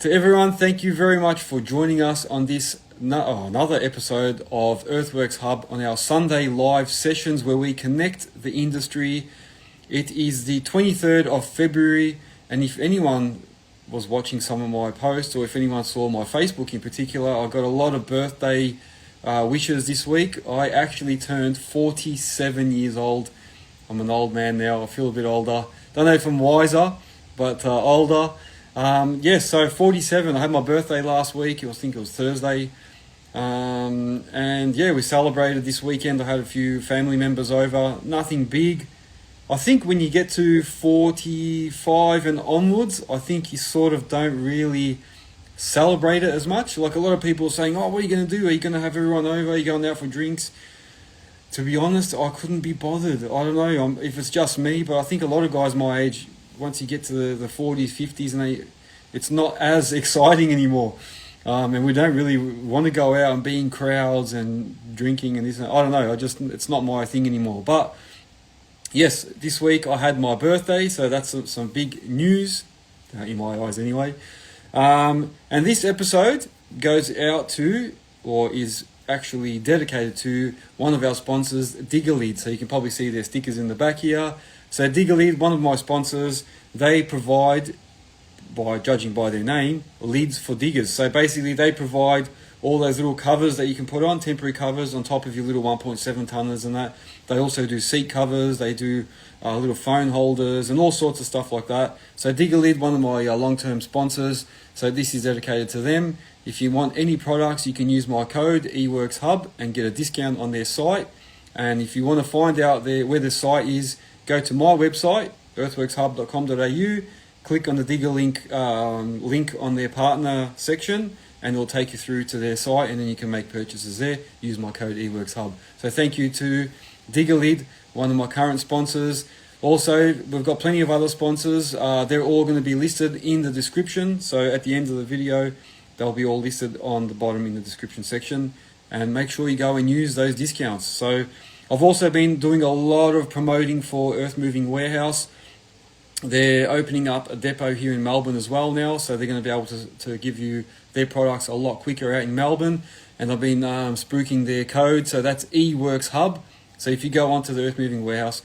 To everyone, thank you very much for joining us on this another episode of Earthworks Hub on our Sunday live sessions where we connect the industry. It is the 23rd of February, and if anyone was watching some of my posts, or if anyone saw my Facebook in particular, I got a lot of birthday wishes this week. I actually turned 47 years old. I'm an old man now. I feel a bit older. Don't know if I'm wiser, but older. So 47. I had my birthday last week. I think it was Thursday. We celebrated this weekend. I had a few family members over. Nothing big. I think when you get to 45 and onwards, I think you sort of don't really celebrate it as much. Like a lot of people are saying, oh, what are you going to do? Are you going to have everyone over? Are you going out for drinks? To be honest, I couldn't be bothered. I don't know if it's just me, but I think a lot of guys my age, once you get to the 40s, 50s, and it's not as exciting anymore. And we don't really want to go out and be in crowds and drinking and this. I don't know. It's not my thing anymore. But yes, this week I had my birthday, so that's some big news in my eyes anyway. And this episode goes out to, or is actually dedicated to, one of our sponsors, Digga. So you can probably see their stickers in the back here. So Digga, one of my sponsors, they provide, by judging by their name, lids for diggers. So basically they provide all those little covers that you can put on, temporary covers on top of your little 1.7 tonners and that. They also do seat covers, they do little phone holders and all sorts of stuff like that. So Digga, one of my long-term sponsors, so this is dedicated to them. If you want any products, you can use my code EWorksHub and get a discount on their site. And if you want to find out where the site is, go to my website, earthworkshub.com.au, click on the Digga link on their partner section, and it'll take you through to their site, and then you can make purchases there. Use my code EWorksHub. So thank you to Digga, one of my current sponsors. Also, we've got plenty of other sponsors. They're all going to be listed in the description. So at the end of the video, they'll be all listed on the bottom in the description section. And make sure you go and use those discounts. So I've also been doing a lot of promoting for Earth Moving Warehouse. They're opening up a depot here in Melbourne as well now, so they're going to be able to give you their products a lot quicker out in Melbourne. And I've been spruiking their code, so that's EWorksHub. So if you go onto the Earth Moving Warehouse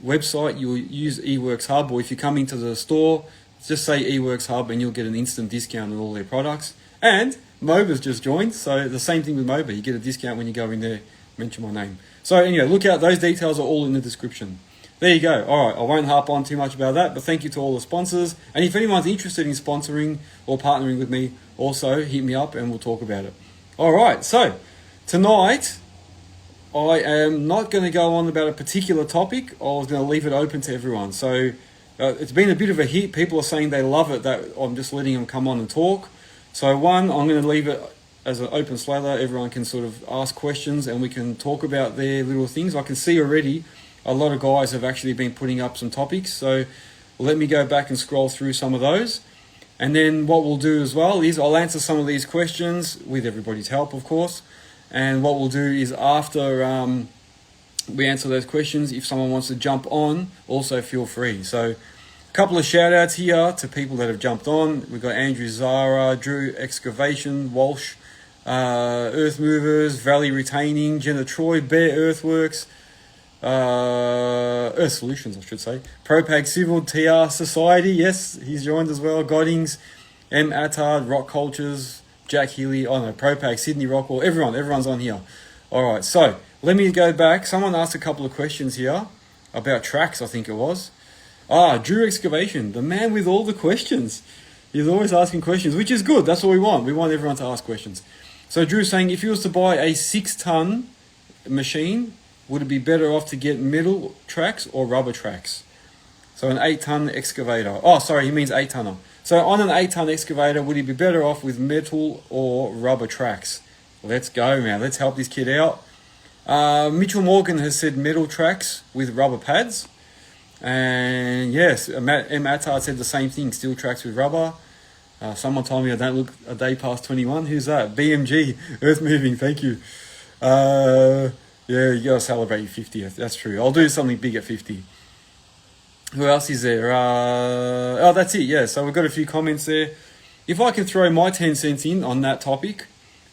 website, you'll use EWorksHub, or if you come into the store, just say EWorksHub and you'll get an instant discount on all their products. And Moasur's just joined, so the same thing with Moasure. You get a discount when you go in there, mention my name. So anyway, look out, those details are all in the description. There you go. All right, I won't harp on too much about that, but thank you to all the sponsors. And if anyone's interested in sponsoring or partnering with me, also hit me up and we'll talk about it. All right, so tonight I am not going to go on about a particular topic. I was going to leave it open to everyone. So it's been a bit of a hit. People are saying they love it, that I'm just letting them come on and talk. So I'm going to leave it as an open slather. Everyone can sort of ask questions and we can talk about their little things. I can see already a lot of guys have actually been putting up some topics. So let me go back and scroll through some of those. And then what we'll do as well is I'll answer some of these questions with everybody's help, of course. And what we'll do is after we answer those questions, if someone wants to jump on, also feel free. So a couple of shout outs here to people that have jumped on. We've got Andrew Zara, Drew Excavation, Walsh, Earth Movers, Valley Retaining, Jenna Troy, Bear Earthworks, Earth Solutions, I should say, Propag Civil, TR Society, yes, he's joined as well, Godings, M. Attard, Rock Cultures, Jack Healy, Propag, Sydney Rockwell, everyone's on here. All right, so let me go back. Someone asked a couple of questions here about tracks, I think it was. Drew Excavation, the man with all the questions. He's always asking questions, which is good. That's what we want. We want everyone to ask questions. So Drew's saying, if you was to buy a 6-ton machine, would it be better off to get metal tracks or rubber tracks? So an 8-ton excavator. Oh, sorry, he means 8-tonner. So on an 8-ton excavator, would he be better off with metal or rubber tracks? Let's go, man. Let's help this kid out. Mitchell Morgan has said metal tracks with rubber pads. And yes, M. Attard said the same thing, steel tracks with rubber. Someone told me I don't look a day past 21. Who's that? BMG, Earth Moving, thank you. Yeah, you gotta celebrate your 50th. That's true. I'll do something big at 50. Who else is there? Oh, that's it. Yeah, so we've got a few comments there. if I can throw my 10 cents in on that topic,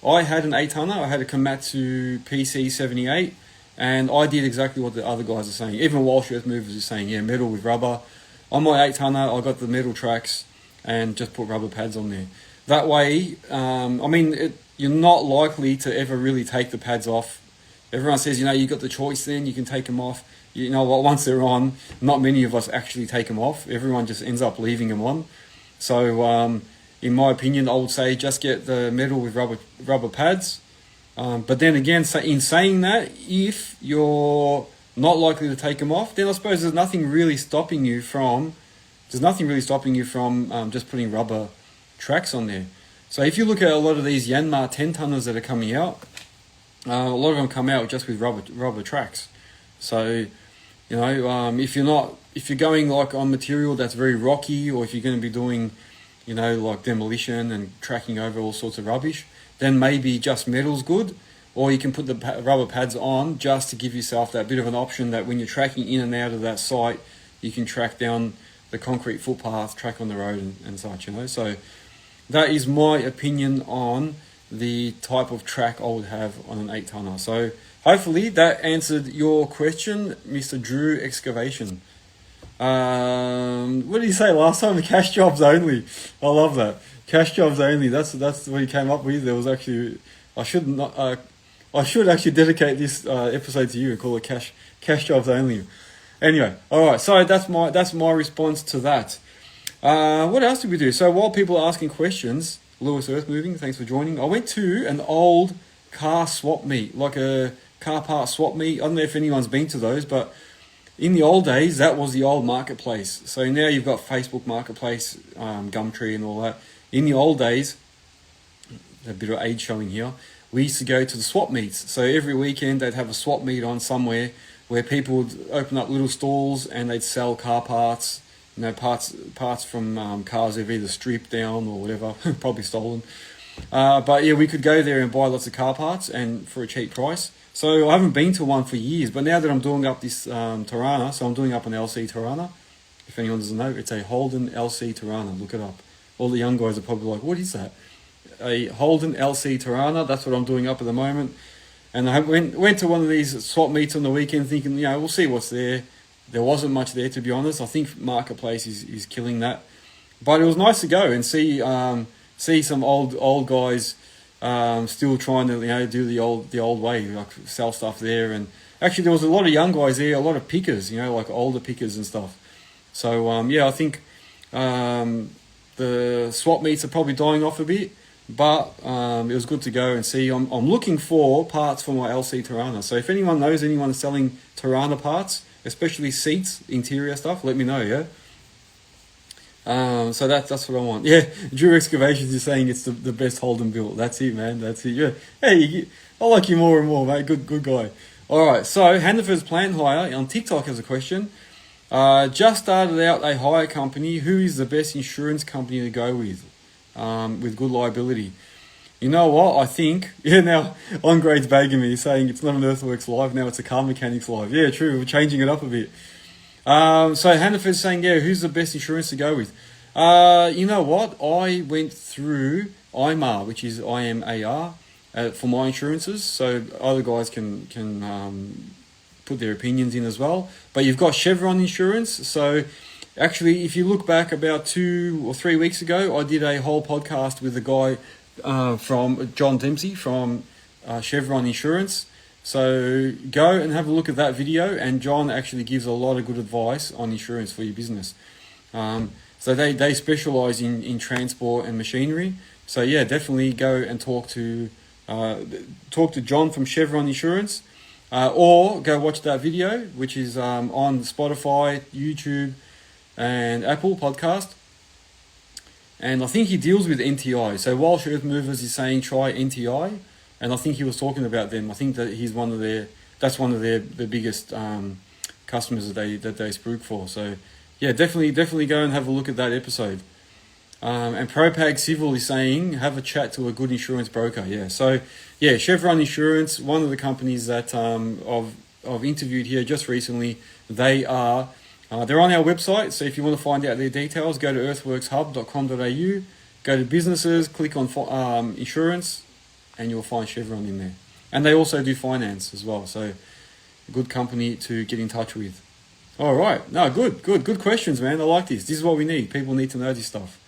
I had an 8-tonner. I had a Komatsu PC78, and I did exactly what the other guys are saying. Even Walsh Earth Movers is saying, yeah, metal with rubber. On my 8-tonner, I got the metal tracks and just put rubber pads on there. That way, you're not likely to ever really take the pads off. Everyone says, you got the choice then, you can take them off. You know what, once they're on, not many of us actually take them off. Everyone just ends up leaving them on. So, in my opinion, I would say just get the metal with rubber pads. But then again, in saying that, if you're not likely to take them off, then I suppose there's nothing really stopping you from just putting rubber tracks on there. So if you look at a lot of these Yanmar 10-tonners that are coming out, a lot of them come out just with rubber tracks. So, if you're going like on material that's very rocky, or if you're going to be doing, like demolition and tracking over all sorts of rubbish, then maybe just metal's good. Or you can put the rubber pads on just to give yourself that bit of an option that when you're tracking in and out of that site, you can track down the concrete footpath, track on the road and such, So that is my opinion on the type of track I would have on an 8-tonner. So hopefully that answered your question, Mr. Drew Excavation. What did he say last time? The cash jobs only. I love that. Cash jobs only. That's what he came up with. There was actually, I should actually dedicate this episode to you and call it cash jobs only. Anyway, all right. So that's my response to that. What else did we do? So while people are asking questions, Lewis Earth Moving, thanks for joining. I went to an old car swap meet, like a car part swap meet. I don't know if anyone's been to those, but in the old days, that was the old marketplace. So now you've got Facebook Marketplace, Gumtree and all that. In the old days, a bit of age showing here, we used to go to the swap meets. So every weekend they'd have a swap meet on somewhere where people would open up little stalls and they'd sell car parts, parts from cars they've either stripped down or whatever, probably stolen. But yeah, we could go there and buy lots of car parts and for a cheap price. So I haven't been to one for years, but now that I'm doing up this Tirana, so I'm doing up an LC Tirana. If anyone doesn't know, it's a Holden LC Tirana. Look it up. All the young guys are probably like, what is that? A Holden LC Tirana. That's what I'm doing up at the moment. And I went to one of these swap meets on the weekend thinking, we'll see what's there. There wasn't much there, to be honest. I think Marketplace is killing that. But it was nice to go and see some old guys still trying to do the old way, like sell stuff there. And actually there was a lot of young guys there, a lot of pickers, like older pickers and stuff. So I think the swap meets are probably dying off a bit, but it was good to go and see. I'm looking for parts for my LC Tirana. So if anyone knows anyone selling Tirana parts, especially seats, interior stuff, let me know, yeah? So that's what I want. Yeah, Drew Excavations is saying it's the best Holden built. That's it, man. That's it. Yeah. Hey, I like you more and more, mate. Good guy. All right. So Hannaford's Plant Hire on TikTok has a question. Just started out a hire company. Who is the best insurance company to go with good liability? You know what? I think, now On Grade's bagging me, saying it's not an Earthworks live, now it's a Car Mechanics live. Yeah, true. We're changing it up a bit. So Hannaford's saying, who's the best insurance to go with? You know what? I went through IMAR, which is IMAR, for my insurances. So other guys can put their opinions in as well. But you've got Chevron insurance. So actually, if you look back about 2 or 3 weeks ago, I did a whole podcast with a guy from John Dempsey from Chevron Insurance. So go and have a look at that video, and John actually gives a lot of good advice on insurance for your business. So they specialize in transport and machinery. So yeah, definitely go and talk to John from Chevron Insurance, or go watch that video, which is on Spotify, YouTube, and Apple Podcast. And I think he deals with NTI. So Walsh Earth Movers is saying try NTI, and I think he was talking about them. I think that he's one of their biggest customers that they spruik for. So yeah, definitely go and have a look at that episode. And ProPag Civil is saying have a chat to a good insurance broker. Yeah, so yeah, Chevron Insurance, one of the companies that I've interviewed here just recently. They're on our website, so if you want to find out their details, go to earthworkshub.com.au Go to businesses, click on insurance, and you'll find Chevron in there. And they also do finance as well, so a good company to get in touch with. All right, no, good questions, man. I like this. This is what we need. People need to know this stuff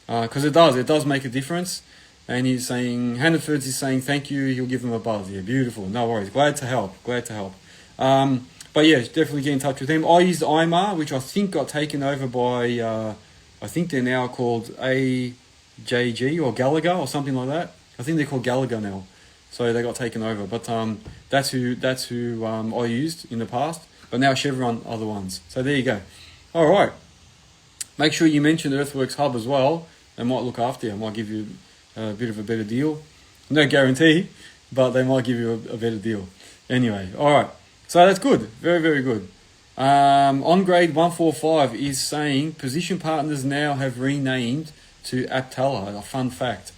because it does make a difference. And he's saying, Hannaford's is saying thank you. He'll give them a buzz. Yeah, beautiful. No worries. Glad to help. But yeah, definitely get in touch with them. I used IMAR, which I think got taken over by, I think they're now called AJG or Gallagher or something like that. I think they're called Gallagher now. So they got taken over. But that's who I used in the past. But now Chevron are the ones. So there you go. All right. Make sure you mention Earthworks Hub as well. They might look after you. Might give you a bit of a better deal. No guarantee, but they might give you a better deal. Anyway, all right. So that's good. Very, very good. On grade 145 is saying Position Partners now have renamed to Aptella. A fun fact.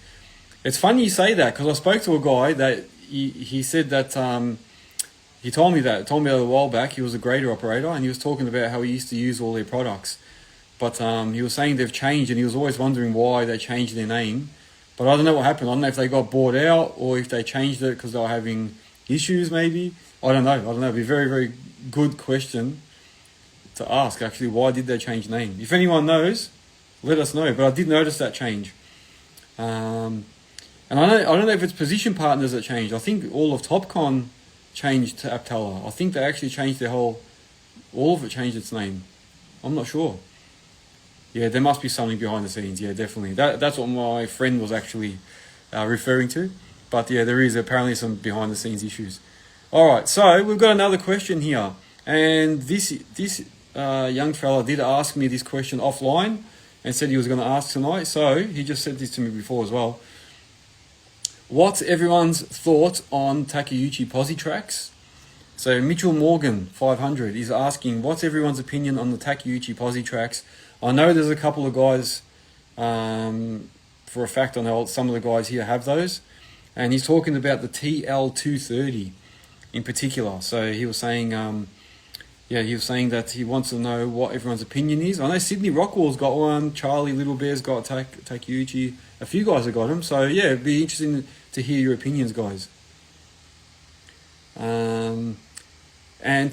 It's funny you say that because I spoke to a guy that he said that he told me a while back. He was a grader operator and he was talking about how he used to use all their products. But he was saying they've changed and he was always wondering why they changed their name. But I don't know what happened. I don't know if they got bought out or if they changed it because they were having issues maybe. I don't know. It'd be a very, very good question to ask, actually. Why did they change name? If anyone knows, let us know. But I did notice that change. And I don't know if it's Position Partners that changed. I think all of Topcon changed to Aptella. I think they actually changed all of it changed its name. I'm not sure. Yeah, there must be something behind the scenes. Yeah, definitely. That's what my friend was actually referring to. But yeah, there is apparently some behind the scenes issues. All right, so we've got another question here. And this young fella did ask me this question offline and said he was going to ask tonight. So he just said this to me before as well. What's everyone's thoughts on Takeuchi Positraks? So Mitchell Morgan, 500, is asking, what's everyone's opinion on the Takeuchi Positraks? I know there's a couple of guys, for a fact I know some of the guys here have those. And he's talking about the TL230 in particular. So he was saying, that he wants to know what everyone's opinion is. I know Sydney Rockwell's got one, Charlie Little Bear's got Takeuchi, a few guys have got them. So yeah, it'd be interesting to hear your opinions, guys. And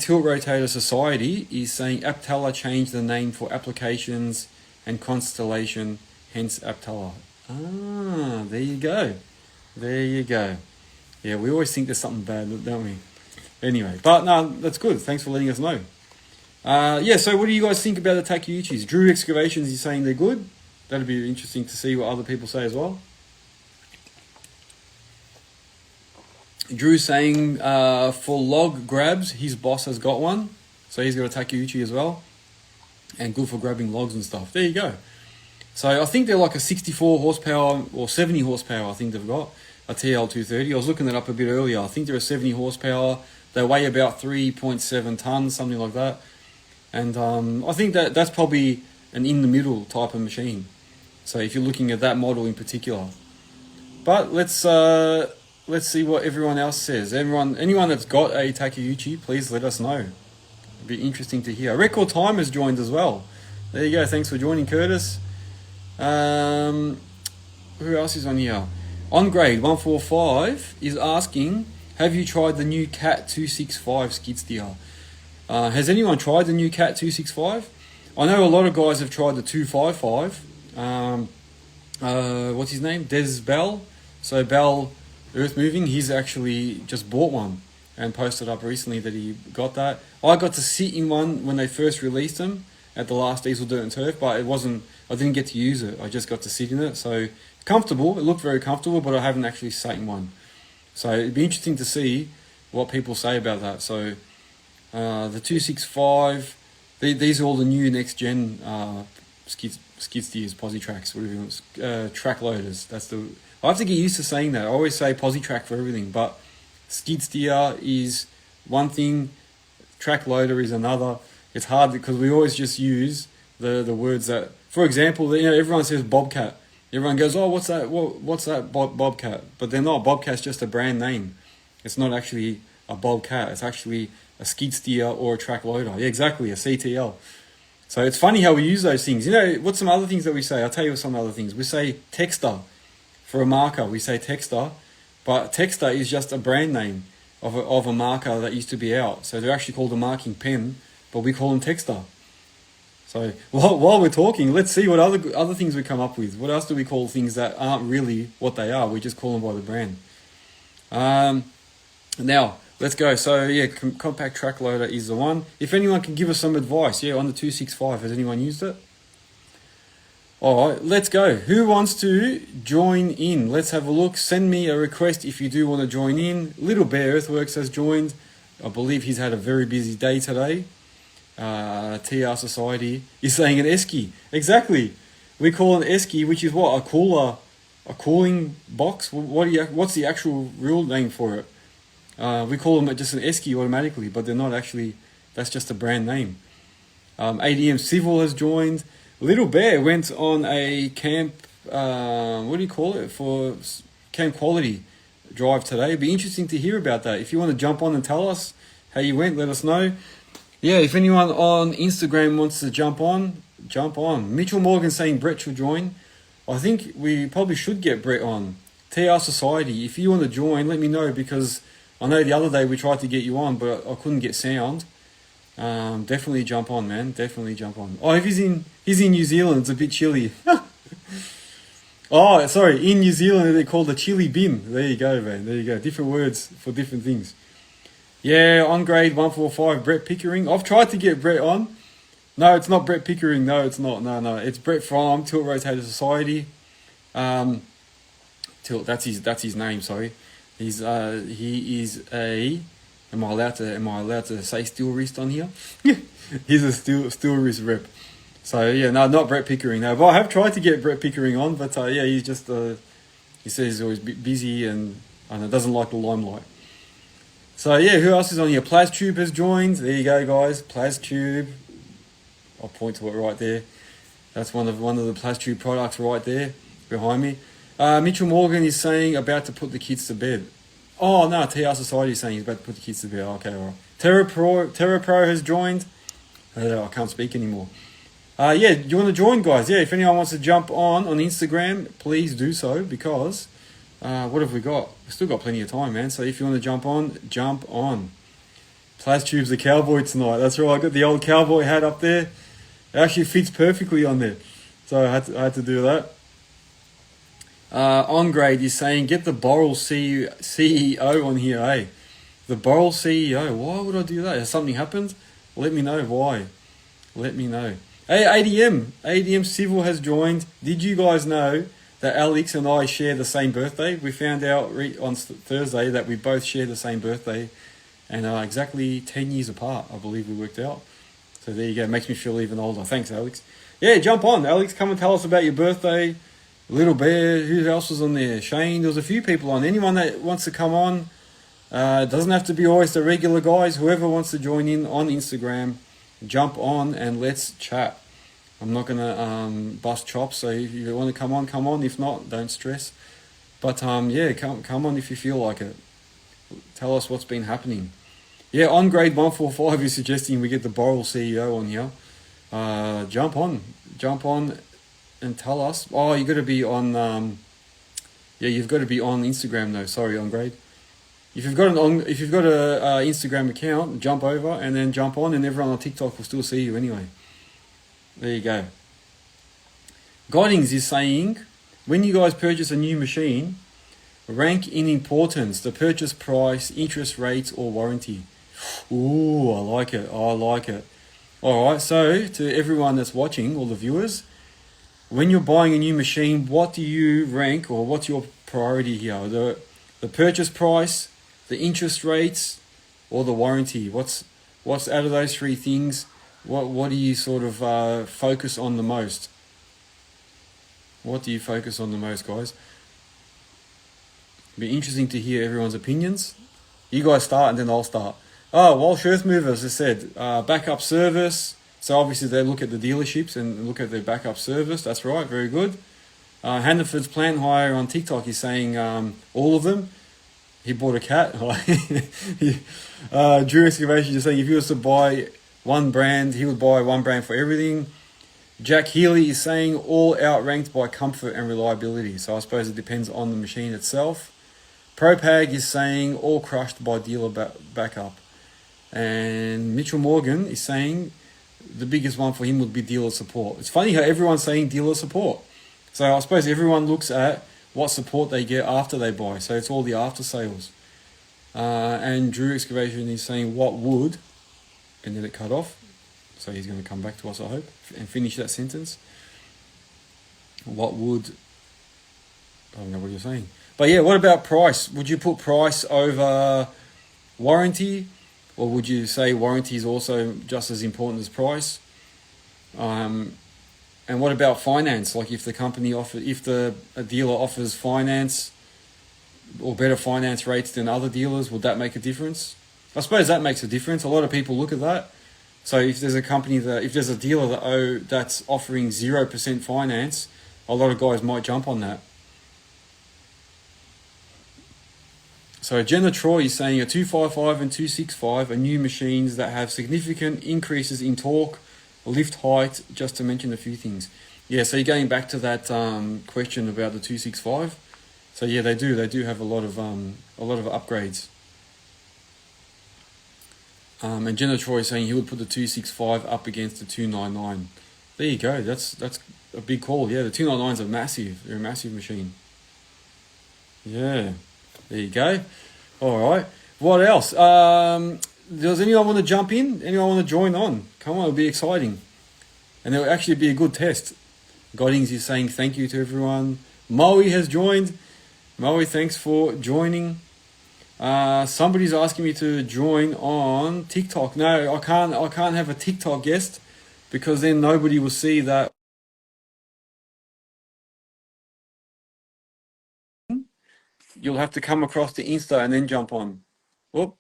Tilt Rotator Society is saying Aptella changed the name for applications and constellation, hence Aptella. Ah, there you go. There you go. Yeah, we always think there's something bad, don't we? Anyway, but no, that's good. Thanks for letting us know. So what do you guys think about the Takeuchis? Drew Excavations is saying they're good. That'd be interesting to see what other people say as well. Drew's saying for log grabs, his boss has got one. So he's got a Takeuchi as well. And good for grabbing logs and stuff. There you go. So I think they're like a 64 horsepower or 70 horsepower I think they've got. A TL230. I was looking that up a bit earlier. I think they're a 70 horsepower. They weigh about 3.7 tons, something like that. And I think that's probably an in-the-middle type of machine. So if you're looking at that model in particular. But let's see what everyone else says. Anyone that's got a Takeuchi, please let us know. It'd be interesting to hear. RecordTime has joined as well. There you go. Thanks for joining, Curtis. Who else is on here? On grade 145 is asking, have you tried the new Cat 265 skid steer? Has anyone tried the new Cat 265? I know a lot of guys have tried the 255. What's his name? Des Bell. So Bell Earth Moving, he's actually just bought one and posted up recently that he got that. I got to sit in one when they first released them at the last Diesel Dirt and Turf, but I didn't get to use it. I just got to sit in it. So comfortable, it looked very comfortable, but I haven't actually sat in one. So it'd be interesting to see what people say about that. So the 265, these are all the new Nexgen skid steers, Positraks, whatever you want, track loaders. I have to get used to saying that. I always say Positrack for everything, but skid steer is one thing, track loader is another. It's hard because we always just use the words that, for example, everyone says Bobcat. Everyone goes, oh, what's that? What's that Bobcat? But they're not. Bobcat's just a brand name. It's not actually a Bobcat. It's actually a skid steer or a track loader. Yeah, exactly, a CTL. So it's funny how we use those things. You know, what's some other things that we say? I'll tell you some other things. We say texter for a marker. We say texter, but texter is just a brand name of a marker that used to be out. So they're actually called a marking pen, but we call them texter. So while we're talking, let's see what other things we come up with. What else do we call things that aren't really what they are? We just call them by the brand. Now, let's go. So yeah, compact track loader is the one. If anyone can give us some advice, yeah, on the 265, has anyone used it? All right, let's go. Who wants to join in? Let's have a look. Send me a request if you do want to join in. Little Bear Earthworks has joined. I believe he's had a very busy day today. TR Society is saying an esky. Exactly. We call an esky, which is what, a cooling box. What's the actual real name for it? We call them just an esky automatically, but they're not actually. That's just a brand name. ADM Civil has joined. Little Bear went on a camp. What do you call it, for camp quality drive today? It'd be interesting to hear about that. If you want to jump on and tell us how you went, let us know. Yeah, if anyone on Instagram wants to jump on, jump on. Mitchell Morgan saying Brett should join. I think we probably should get Brett on. TR Society, if you want to join, let me know, because I know the other day we tried to get you on, but I couldn't get sound. Definitely jump on, man. Definitely jump on. Oh, if he's in New Zealand, it's a bit chilly. Oh, sorry, in New Zealand they're called a chili bin. There you go, man. There you go. Different words for different things. Yeah, on grade 145, Brett Pickering. I've tried to get Brett on. No, it's not Brett Pickering. No, it's not. No. It's Brett from Tilt Rotator Society. Tilt, that's his name, sorry. He is a... Am I allowed to say steel wrist on here? He's a steel wrist rep. So yeah, no, not Brett Pickering. No, but I have tried to get Brett Pickering on, but yeah, he's just he says he's always busy and doesn't like the limelight. So yeah, who else is on here? Plastube has joined. There you go, guys. Plastube. I'll point to it right there. That's one of the Plastube products right there behind me. Mitchell Morgan is saying about to put the kids to bed. Oh no, TR Society is saying he's about to put the kids to bed. Okay, all right. Terra Pro has joined. I can't speak anymore. Yeah, do you want to join, guys? Yeah, if anyone wants to jump on Instagram, please do so, because what have we got? We've still got plenty of time, man. So if you want to jump on, jump on. Plastube's the cowboy tonight. That's right. I got the old cowboy hat up there. It actually fits perfectly on there. So I had to do that. On grade is saying get the Bole CEO on here, hey. The Bole CEO. Why would I do that? Has something happened? Let me know why. Let me know. Hey, ADM Civil has joined. Did you guys know that Alex and I share the same birthday? We found out on Thursday that we both share the same birthday, and exactly 10 years apart, I believe we worked out. So there you go. Makes me feel even older. Thanks, Alex. Yeah, jump on. Alex, come and tell us about your birthday. Little Bear, who else was on there? Shane, there was a few people on. Anyone that wants to come on, doesn't have to be always the regular guys. Whoever wants to join in on Instagram, jump on and let's chat. I'm not going to bust chops, so if you want to come on, come on. If not, don't stress. But yeah, come on if you feel like it. Tell us what's been happening. Yeah, on grade 145, you're suggesting we get the Bole CEO on here. Jump on and tell us. Oh, you got to be on. Yeah, you've got to be on Instagram though. Sorry, on grade. If you've got a Instagram account, jump over and then jump on, and everyone on TikTok will still see you anyway. There you go. Godings is saying, when you guys purchase a new machine, rank in importance the purchase price, interest rates, or warranty. Ooh, I like it. All right, so to everyone that's watching, all the viewers, when you're buying a new machine, what do you rank, or what's your priority here? The purchase price, the interest rates, or the warranty? What's out of those three things? What do you sort of focus on the most? What do you focus on the most, guys? Be interesting to hear everyone's opinions. You guys start and then I'll start. Oh, Walsh Earth Movers has said backup service. So obviously they look at the dealerships and look at their backup service. That's right, very good. Hannaford's Plant Hire on TikTok is saying all of them. He bought a cat. Drew Excavation is saying if you was to buy one brand. He would buy one brand for everything. Jack Healy is saying all outranked by comfort and reliability. So I suppose it depends on the machine itself. ProPag is saying all crushed by dealer backup. And Mitchell Morgan is saying the biggest one for him would be dealer support. It's funny how everyone's saying dealer support. So I suppose everyone looks at what support they get after they buy. So it's all the after sales. And Drew Excavation is saying what would, and then it cut off. So he's going to come back to us, I hope, and finish that sentence. What would, I don't know what you're saying. But yeah, what about price? Would you put price over warranty? Or would you say warranty is also just as important as price? And what about finance? Like if the company a dealer offers finance or better finance rates than other dealers, would that make a difference? I suppose that makes a difference. A lot of people look at that. So if there's a dealer that's offering 0% finance, a lot of guys might jump on that. So Jenna Troy is saying a 255 and 265 are new machines that have significant increases in torque, lift height, just to mention a few things. Yeah, so you're going back to that question about the 265. So yeah, they do have a lot of upgrades. And Jenna Troy is saying he would put the 265 up against the 299. There you go. That's a big call. Yeah, the 299s are massive. They're a massive machine. Yeah. There you go. All right. What else? Does anyone want to jump in? Anyone want to join on? Come on, it'll be exciting. And it'll actually be a good test. Godings is saying thank you to everyone. Moe has joined. Moe, thanks for joining. Somebody's asking me to join on TikTok. No, I can't have a TikTok guest because then nobody will see that. You'll have to come across to Insta and then jump on. Whoop.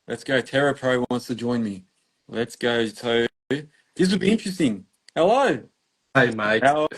Let's go. Terra Pro wants to join me. Let's go, Toe. This will be interesting. Hello. Hey, mate. How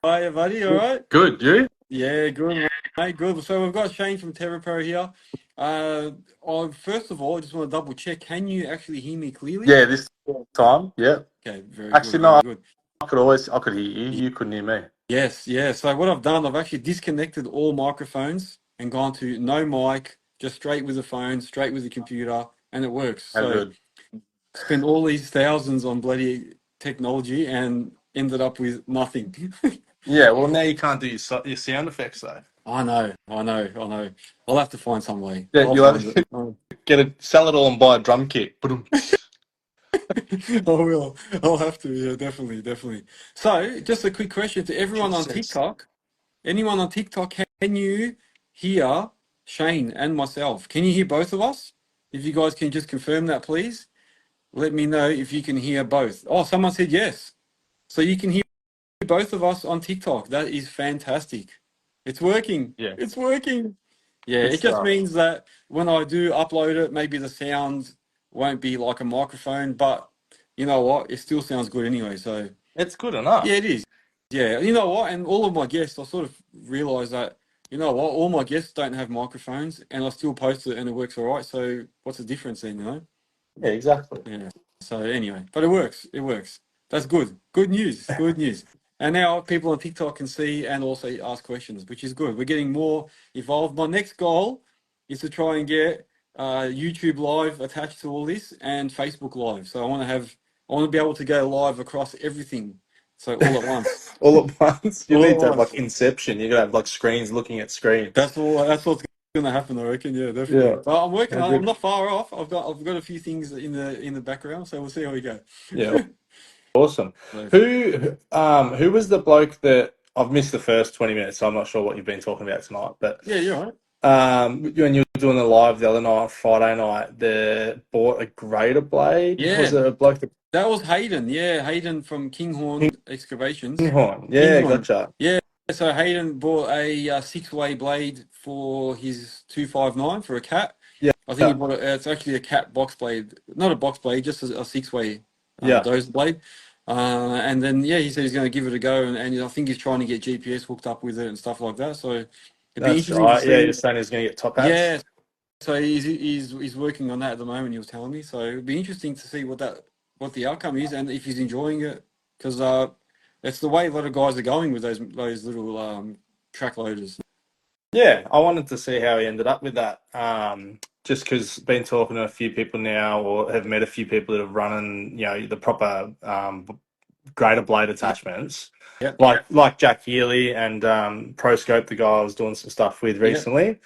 are you, buddy? All right? Good, you? Yeah, good, mate. Good. So we've got Shane from Terra Pro here. First of all, I just want to double check. Can you actually hear me clearly? Yeah, this time, yeah. Okay, very Actually, good. no, Very good. I could hear you. You couldn't hear me. Yes, yeah. So what I've done, I've actually disconnected all microphones and gone to no mic, just straight with the phone, straight with the computer, and it works. How So good. spent all these thousands on bloody technology and ended up with nothing. Yeah, well, now you can't do your sound effects, though. I know. I'll have to find some way. Yeah, I'll you'll find have it. to sell it all and buy a drum kit. Boom. I will. I'll have to. Yeah, definitely. So, just a quick question to everyone on TikTok. Anyone on TikTok, can you hear Shane and myself? Can you hear both of us? If you guys can just confirm that, please. Let me know if you can hear both. Oh, someone said yes. So you can hear both of us on TikTok. That is fantastic. It's working. Yeah. It's working. Yeah, Good it just stuff. means that when I do upload it, maybe the sound won't be like a microphone, but you know what? It still sounds good anyway. So It's good enough. yeah, it is. Yeah, you know what? And all of my guests, I sort of realized that, you know what? All my guests don't have microphones, and I still post it, and it works all right. So what's the difference then, you know? Yeah, exactly. Yeah. So anyway, but it works. It works. That's good. Good news. Good news. And now people on TikTok can see and also ask questions, which is good. We're getting more evolved. My next goal is to try and get YouTube Live attached to all this and Facebook Live. So I want to be able to go live across everything. So all at once. All at once. You All need at to have once. like Inception. You're gonna have like screens looking at screens. That's what's gonna happen, I reckon. Yeah, definitely. Yeah. But I'm working How on it. good. I'm not far off. I've got a few things in the background, so we'll see how we go. Yeah. Awesome. So, Who was the bloke that I've missed the first 20 minutes, so I'm not sure what you've been talking about tonight, but yeah, you're right. when you were doing the live the other night, Friday night, bought a grater blade. Yeah. Was it a bloke that That was Hayden. Yeah, Hayden from Kinghorn Excavations. Kinghorn? Yeah, Kinghorn. gotcha. Yeah, so Hayden bought a six-way blade for his 259 for a cat. Yeah. I think he bought it's actually a cat box blade, not a box blade, just a six-way Yeah. dozer blade. And then yeah, he said he's going to give it a go, and I think he's trying to get GPS hooked up with it and stuff like that. So it'd be That's interesting to right. Yeah, see. you're saying he's going to get top hats? Yeah, So he's working on that at the moment. He was telling me. So it'd be interesting to see what the outcome is and if he's enjoying it, because it's the way a lot of guys are going with those little track loaders. Yeah, I wanted to see how he ended up with that. Just because been talking to a few people now, or have met a few people that have running, the proper greater blade Yeah, attachments, yeah, like Jack Healy and ProScope, the guy I was doing some stuff with yeah, recently.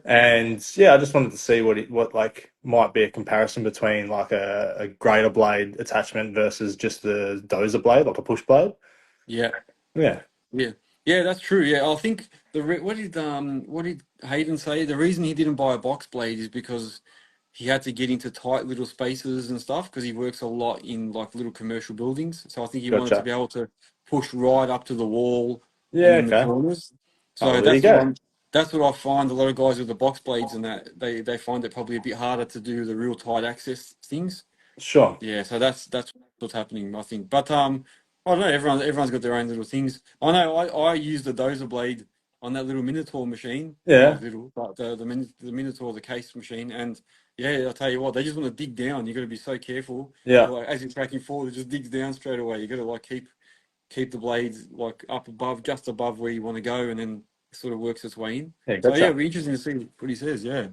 And yeah, I just wanted to see what like might be a comparison between like a greater blade attachment versus just the dozer blade, like a push blade. yeah. Yeah, Yeah, yeah, that's true. Yeah, I think what did Hayden say? The reason he didn't buy a box blade is because he had to get into tight little spaces and stuff because he works a lot in like little commercial buildings. So I think he wanted to gotcha. be able to push right up to the wall and Yeah, in the okay. corners. Oh, So well, there you go. that's what I find a lot of guys with the box blades and that they find it probably a bit harder to do the real tight access things. Sure. Yeah, so that's what's happening, I think. But I don't know. Everyone's got their own little things. I know. I use the dozer blade on that little Minotaur machine. Well, Yeah, not little, but the Minotaur, the case machine. And yeah, I'll tell you what, they just want to dig down. You got to be so careful. yeah. Like as you're tracking forward, it just digs down straight away. You got to like keep the blades like up above, just above where you want to go, and then it sort of works its way in. Yeah, So yeah, gotcha. it'll be interesting to see what he says. Yeah.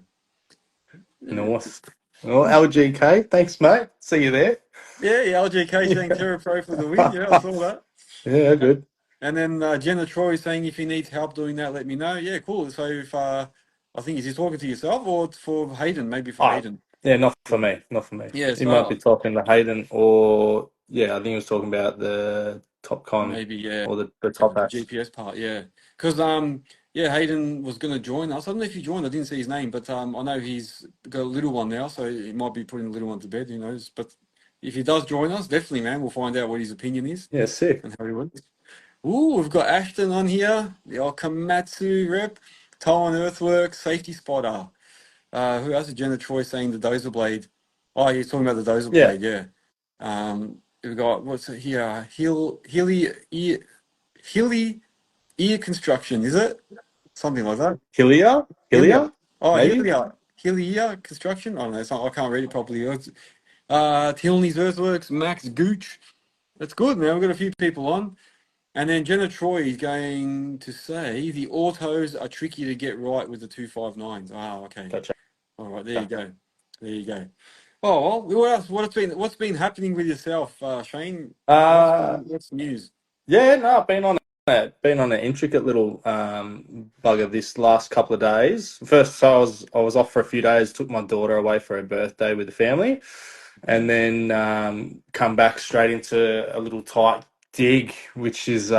Yeah. Nice. Well, LGK, thanks, mate. See you there. Yeah, LJK saying Yeah. Terra Pro for the win. Yeah, I saw that. Yeah, good. And then Jenna Troy saying if he needs help doing that, let me know. Yeah, cool. So if I think is he talking to yourself or for Hayden? Maybe for Oh, Hayden. yeah, not for me. Not for me. Yeah, He might be so talking to Hayden, or yeah, I think he was talking about the TopCon maybe yeah, or the the Top Hats. GPS part. Yeah, because yeah, Hayden was going to join us. I don't know if he joined. I didn't see his name, but I know he's got a little one now, so he might be putting the little one to bed. Who knows? But if he does join us, definitely, man, we'll find out what his opinion is Yeah, sick. and how he went. Ooh, we've got Ashton on here, the old Komatsu rep, Taiwan Earthworks, safety spotter. Who else is Jenna Troy saying the dozer blade? Oh, you're talking about the dozer Yeah, blade, yeah. We've got, what's it here? Hilly Ear Construction, is it? Something like that. Hillier, Hillier. Hillier, Oh, maybe. Hillier Construction? I don't know, I can't read it properly. Tilney's Earthworks, Max Gooch. That's good, man. We've got a few people on. And then Jenna Troy is going to say the autos are tricky to get right with the 259s. Ah, okay. Gotcha. All right, there you go. There you go. Oh well, what else? What's been happening with yourself, Shane? Uh, What's news? yeah, no, been on an intricate little bugger this last couple of days. First, so I was off for a few days, took my daughter away for her birthday with the family, and then come back straight into a little tight dig, which is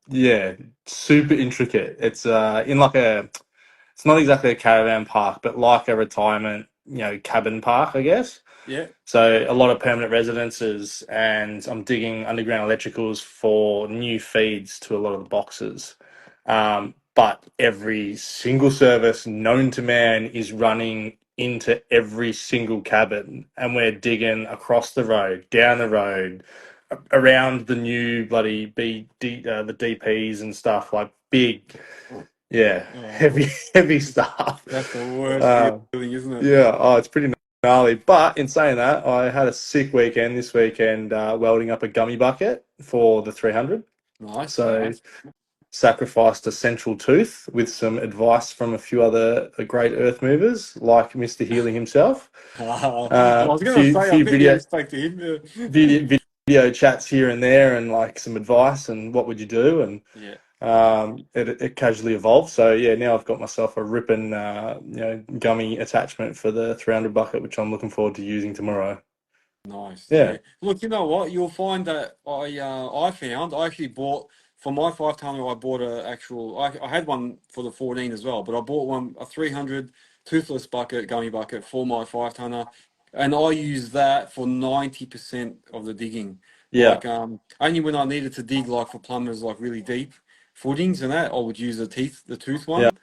yeah, super intricate. It's in like it's not exactly a caravan park, but like a retirement, cabin park, I guess. Yeah, So a lot of permanent residences, and I'm digging underground electricals for new feeds to a lot of the boxes. But every single service known to man is running into every single cabin, and we're digging across the road, down the road, around the new bloody the DPs and stuff, like big, yeah, oh, heavy heavy stuff. that's the worst Uh, feeling, isn't it? yeah, oh, it's pretty gnarly. But in saying that, I had a sick weekend this weekend, welding up a gummy bucket for the 300. Nice, So nice. sacrificed a central tooth with some advice from a few other great earth movers, like Mr. Healy himself. I was gonna Few say, I few bet you video spoke to him. video chats here and there, and like some advice and what would you do, and Yeah, it casually evolved. So yeah, now I've got myself a ripping gummy attachment for the 300 bucket, which I'm looking forward to using tomorrow. nice. Yeah, Yeah. Look, you know what? You'll find that I actually bought for my 5 tonner. I bought a actual. I had one for the 14 as well, but I bought a 300 toothless bucket, gummy bucket for my 5 tonner, and I use that for 90% of the digging. yeah, Like only when I needed to dig like for plumbers like really deep footings and that, I would use the tooth yeah, one.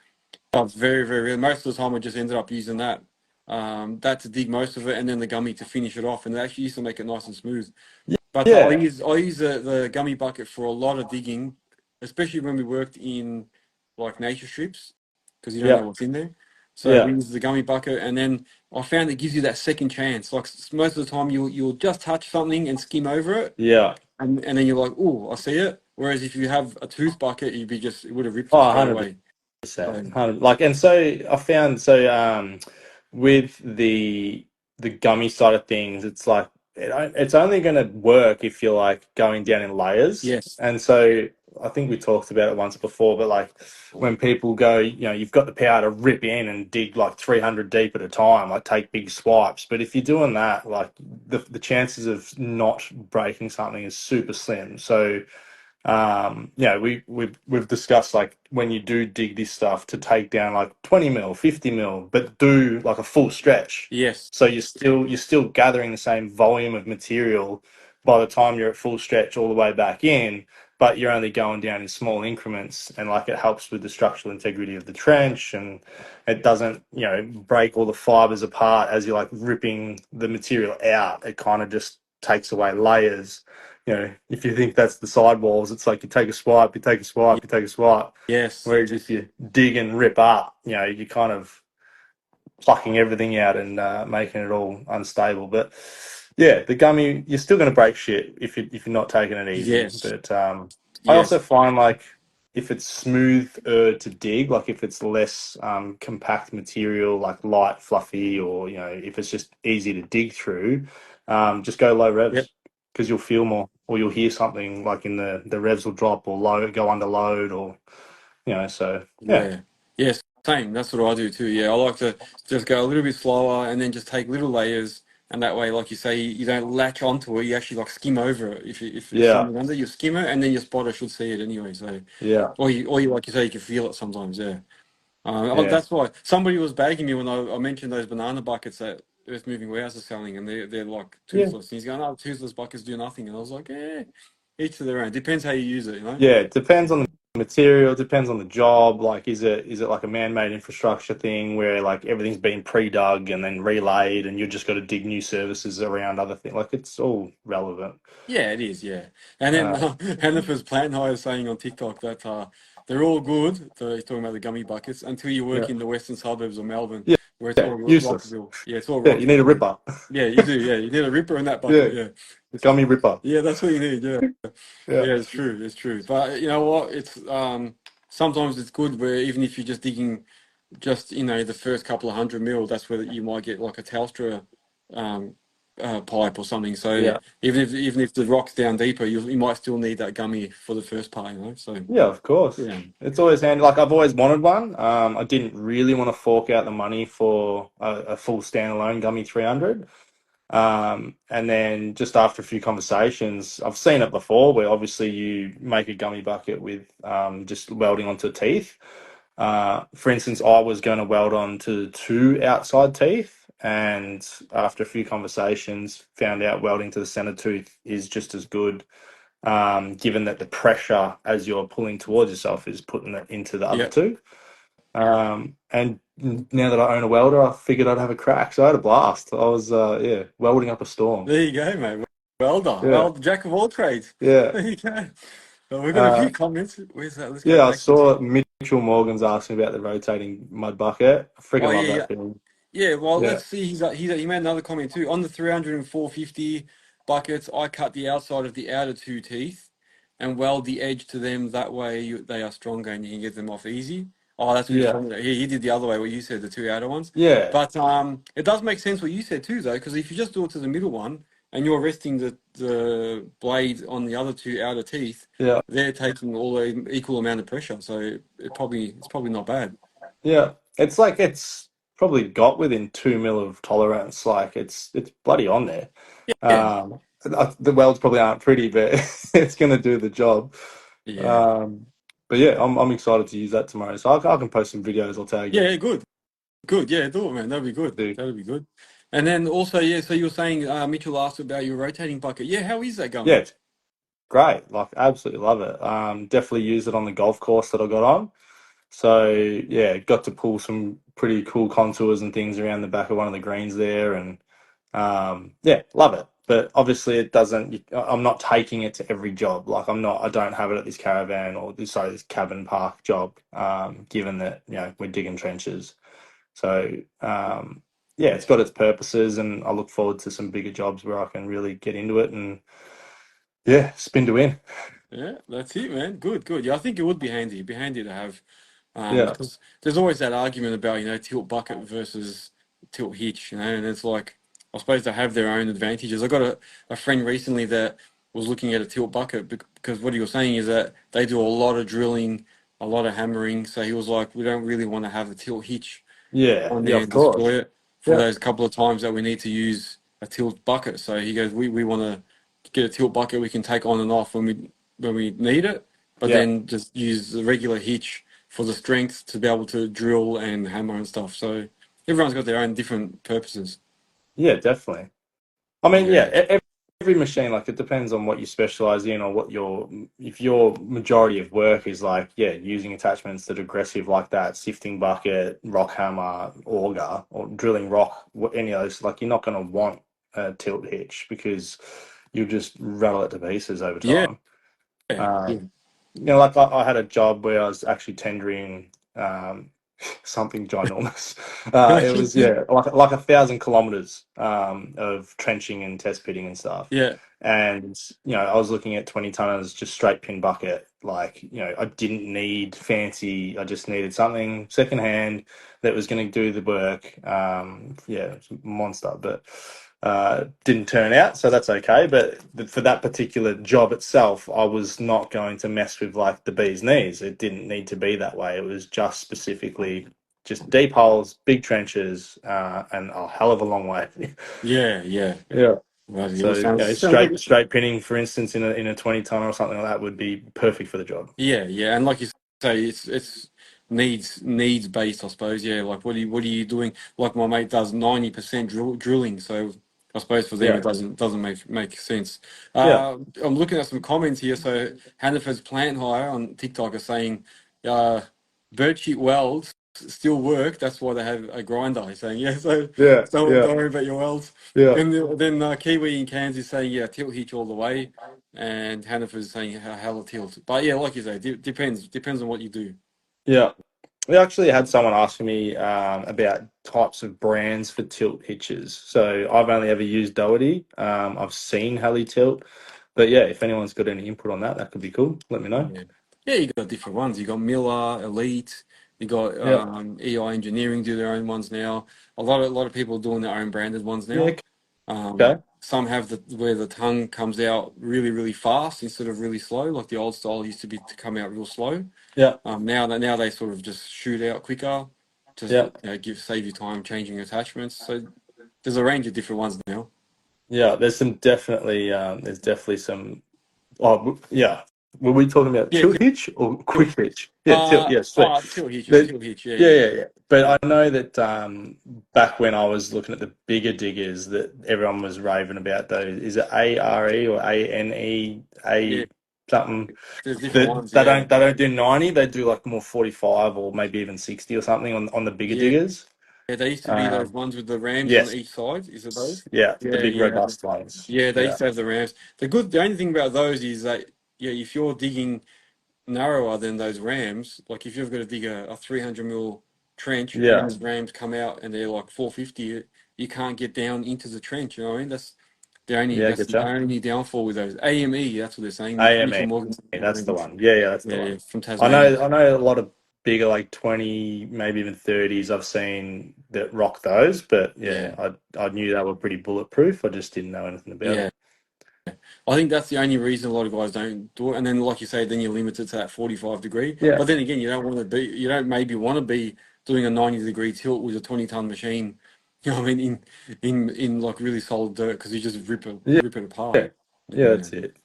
But very, very rare. Most of the time, I just ended up using that to dig most of it, and then the gummy to finish it off. And it actually used to make it nice and smooth. But yeah, I use the gummy bucket for a lot of digging, especially when we worked in like nature strips, because you don't yeah, know what's in there. So we Yeah. use the gummy bucket, and then I found it gives you that second chance. Like most of the time, you'll just touch something and skim over it, Yeah. and then you're like, oh, I see it. Whereas if you have a tooth bucket, it would have ripped Oh, it straight 100%. away. So Like, and so I found, with the gummy side of things, it's like it's only going to work if you're like going down in layers. yes, And so I think we talked about it once before, but like when people go, you've got the power to rip in and dig like 300 deep at a time, like take big swipes. But if you're doing that, like the chances of not breaking something is super slim. So we've discussed like when you do dig this stuff to take down like 20 mil, 50 mil, but do like a full stretch. yes, So you're still gathering the same volume of material by the time you're at full stretch all the way back in, but you're only going down in small increments, and like it helps with the structural integrity of the trench, and it doesn't break all the fibers apart as you're like ripping the material out. It kind of just takes away layers. If you think that's the sidewalls, it's like you take a swipe, you take a swipe, you take a swipe. yes, Whereas if you dig and rip up, you're kind of plucking everything out and making it all unstable. But yeah, the gummy, you're still going to break shit if you're not taking it easy. yes, But I also yes, find like if it's smoother to dig, like if it's less compact material, like light, fluffy, or if it's just easy to dig through, just go low yep, revs because you'll feel more, or you'll hear something like in the revs will drop or go under load, or so yeah. yeah, yes. Same. That's what I do too. Yeah, I like to just go a little bit slower and then just take little layers, and that way, like you say, you don't latch onto it. You actually like skim over it. If Yeah, something under, you skim it, and then your spotter should see it anyway. So, yeah, or you like you say, you can feel it sometimes. Yeah. yeah, That's why somebody was bagging me when I mentioned those banana buckets that Earth Moving Warehouse is selling, and they're like yeah. toothless. And he's going, "Oh, toothless buckets do nothing," and I was like, "Yeah, each to their own. Depends how you use it, you know." Yeah, it depends on the material, depends on the job. Like, is it like a man-made infrastructure thing where like everything's been pre-dug and then relayed, and you just got to dig new services around other things? Like, it's all relevant. Yeah, it is. Yeah, and then Uh, Hannaford's Plant Hire is saying on TikTok that they're all good. He's talking about the gummy buckets until you work yeah, in the western suburbs of Melbourne, yeah, where it's yeah, all useless. Rockville. Yeah, it's all Yeah, you need a Rockville. ripper. Yeah, you do. Yeah, you need a ripper in that bucket. Yeah, Yeah, gummy ripper. yeah, that's what you need. Yeah. Yeah, Yeah, it's true. It's true. But you know what? It's sometimes it's good where even if you're just digging just the first couple of 100 mil, that's where you might get like a Telstra um pipe or something. So yeah, even if the rock's down deeper, you might still need that gummy for the first part, So yeah. Of course, yeah. it's always handy. Like I've always wanted one. I didn't really want to fork out the money for a full standalone gummy 300. And then just after a few conversations, I've seen it before where obviously you make a gummy bucket with just welding onto teeth. For instance, I was going to weld onto two outside teeth, and after a few conversations, found out welding to the center tooth is just as good, given that the pressure as you're pulling towards yourself is putting it into the other Yeah. two. And now that I own a welder, I figured I'd have a crack. So I had a blast. I was, welding up a storm. There you go, mate. Welder. Yeah, Well, jack of all trades. yeah. There you go. Well, we've got a Uh, few comments. Where's that? Let's go yeah, I back to saw the. Mitchell Morgan's asking about the rotating mud bucket. I Oh freaking yeah, love yeah. that thing. Yeah, well, Yeah, let's see. He made another comment too. On the 300 and 450 buckets, I cut the outside of the outer two teeth and weld the edge to them. That way, they are stronger and you can get them off easy. Oh, that's what he was yeah, talking about. He did the other way, what you said, the two outer ones. yeah, But it does make sense what you said too, though, because if you just do it to the middle one and you're resting the blade on the other two outer teeth, yeah, they're taking all the equal amount of pressure. So it's probably not bad. yeah. It's like it's probably got within 2 mil of tolerance. Like it's bloody on there. Yeah, The welds probably aren't pretty, but it's gonna do the job. yeah, Um, but yeah, I'm excited to use that tomorrow. So I can post some videos. I'll tag you. yeah. Good. Good, yeah, do it, man. That'd be good. Do That'd be good. And then also, yeah, so you were saying Mitchell asked about your rotating bucket. Yeah, how is that yeah, going? it's great. Like absolutely love it. Definitely used it on the golf course that I got on. So yeah, got to pull some pretty cool contours and things around the back of one of the greens there, and yeah, love it. But obviously, it doesn't. I'm not taking it to every job. Like I'm not. I don't have it at this caravan or this cabin park job. Given that we're digging trenches, So yeah, it's got its purposes, and I look forward to some bigger jobs where I can really get into it and yeah, spin to win. Yeah, that's it, man. Good, good. Yeah, I think it would be handy. It'd be handy to have, Yeah, because there's always that argument about, tilt bucket versus tilt hitch, and it's like, I suppose they have their own advantages. I got a friend recently that was looking at a tilt bucket because what he was saying is that they do a lot of drilling, a lot of hammering. So he was like, we don't really want to have a tilt hitch yeah, on yeah, there of and destroy course. it for Yeah, those couple of times that we need to use a tilt bucket. So he goes, we want to get a tilt bucket we can take on and off when we need it, but yeah, then just use the regular hitch for the strength to be able to drill and hammer and stuff. So everyone's got their own different purposes. yeah, definitely. I mean, yeah, Yeah, every machine, like it depends on what you specialize in or what if your majority of work is like, yeah, using attachments that are aggressive like that, sifting bucket, rock hammer, auger, or drilling rock, any of those, like you're not going to want a tilt hitch because you'll just rattle it to pieces over yeah, time. yeah. Um, like I had a job where I was actually tendering something ginormous. It was yeah, like 1,000 kilometers of trenching and test pitting and stuff. Yeah, And I was looking at 20 tonners, just straight pin bucket. Like I didn't need fancy. I just needed something secondhand that was going to do the work. Yeah, it's a monster, but didn't turn out, so that's okay. But for that particular job itself, I was not going to mess with like the bee's knees. It didn't need to be that way. It was just specifically just deep holes, big trenches, and a hell of a long way. yeah, yeah. Yeah. Well, So sounds like straight pinning, for instance, in a 20 tonner or something like that would be perfect for the job. yeah, yeah, and like you say, it's needs based, I suppose. Yeah, like what are you doing? Like my mate does 90% drilling, so I suppose for them Yeah, it doesn't make sense. yeah, I'm looking at some comments here. So Hannaford's Plant Hire on TikTok is saying, uh, bird sheet welds still work. That's why they have a grinder. He's saying, yeah, so yeah, don't yeah, worry about your welds. yeah, And then Kiwi in Cairns is saying, yeah, tilt hitch all the way. And Hannaford's saying hella tilt. But yeah, like you say, depends on what you do. yeah. We actually had someone asking me about types of brands for tilt hitches. So I've only ever used Doherty. I've seen Heli Tilt, but yeah, if anyone's got any input on that, that could be cool. Let me know. Yeah, yeah, you got different ones. You got Miller, Elite. You got Yeah. EI Engineering do their own ones now. A lot of people are doing their own branded ones Yeah. now. Okay. Some have the where the tongue comes out really really fast instead of really slow. Like the old style used to be to come out real slow. Yeah. Now they sort of just shoot out quicker. Just Yeah. save you time changing attachments. So there's a range of different ones now. Yeah. There's definitely some. Oh, yeah. Were we talking about Yeah, tilt hitch or tilt quick hitch? Yeah, tilt. Yeah, sweet. tilt hitch, But tilt hitch. Yeah, yeah, yeah, yeah, yeah. But I know that back when I was looking at the bigger diggers, that everyone was raving about those. Is it ARE or ANE yeah. A something? There's different That ones. Yeah, they don't do 90. They do like more 45 or maybe even 60 or something on the bigger yeah. diggers. Yeah, they used to be those Um, ones with the rams on yes, each side. Is it those? yeah, the Yeah, big yeah, robust ones. yeah. They Yeah, used to have the rams. The only thing about those is that yeah, if you're digging narrower than those rams, like if you've got to dig a 300 mil trench and yeah, those rams come out and they're like 450, you can't get down into the trench. You know what I mean? yeah. That's the Getcha. only downfall with those AME. That's what they're saying. Mitchell AME. Morgan. That's the one. Yeah, yeah, that's the Yeah, yeah, one. from Tasmania. I know a lot of bigger, like 20, maybe even 30s. I've seen that rock those, but Yeah, yeah, I knew they were pretty bulletproof. I just didn't know anything about yeah. them. I think that's the only reason a lot of guys don't do it. And then, like you say, then you're limited to that 45 degree. Yeah, But then again, you don't maybe want to be doing a 90-degree tilt with a 20-ton machine. You know what I mean? In like really solid dirt because you just yeah, rip it apart. yeah, yeah. Yeah. That's it.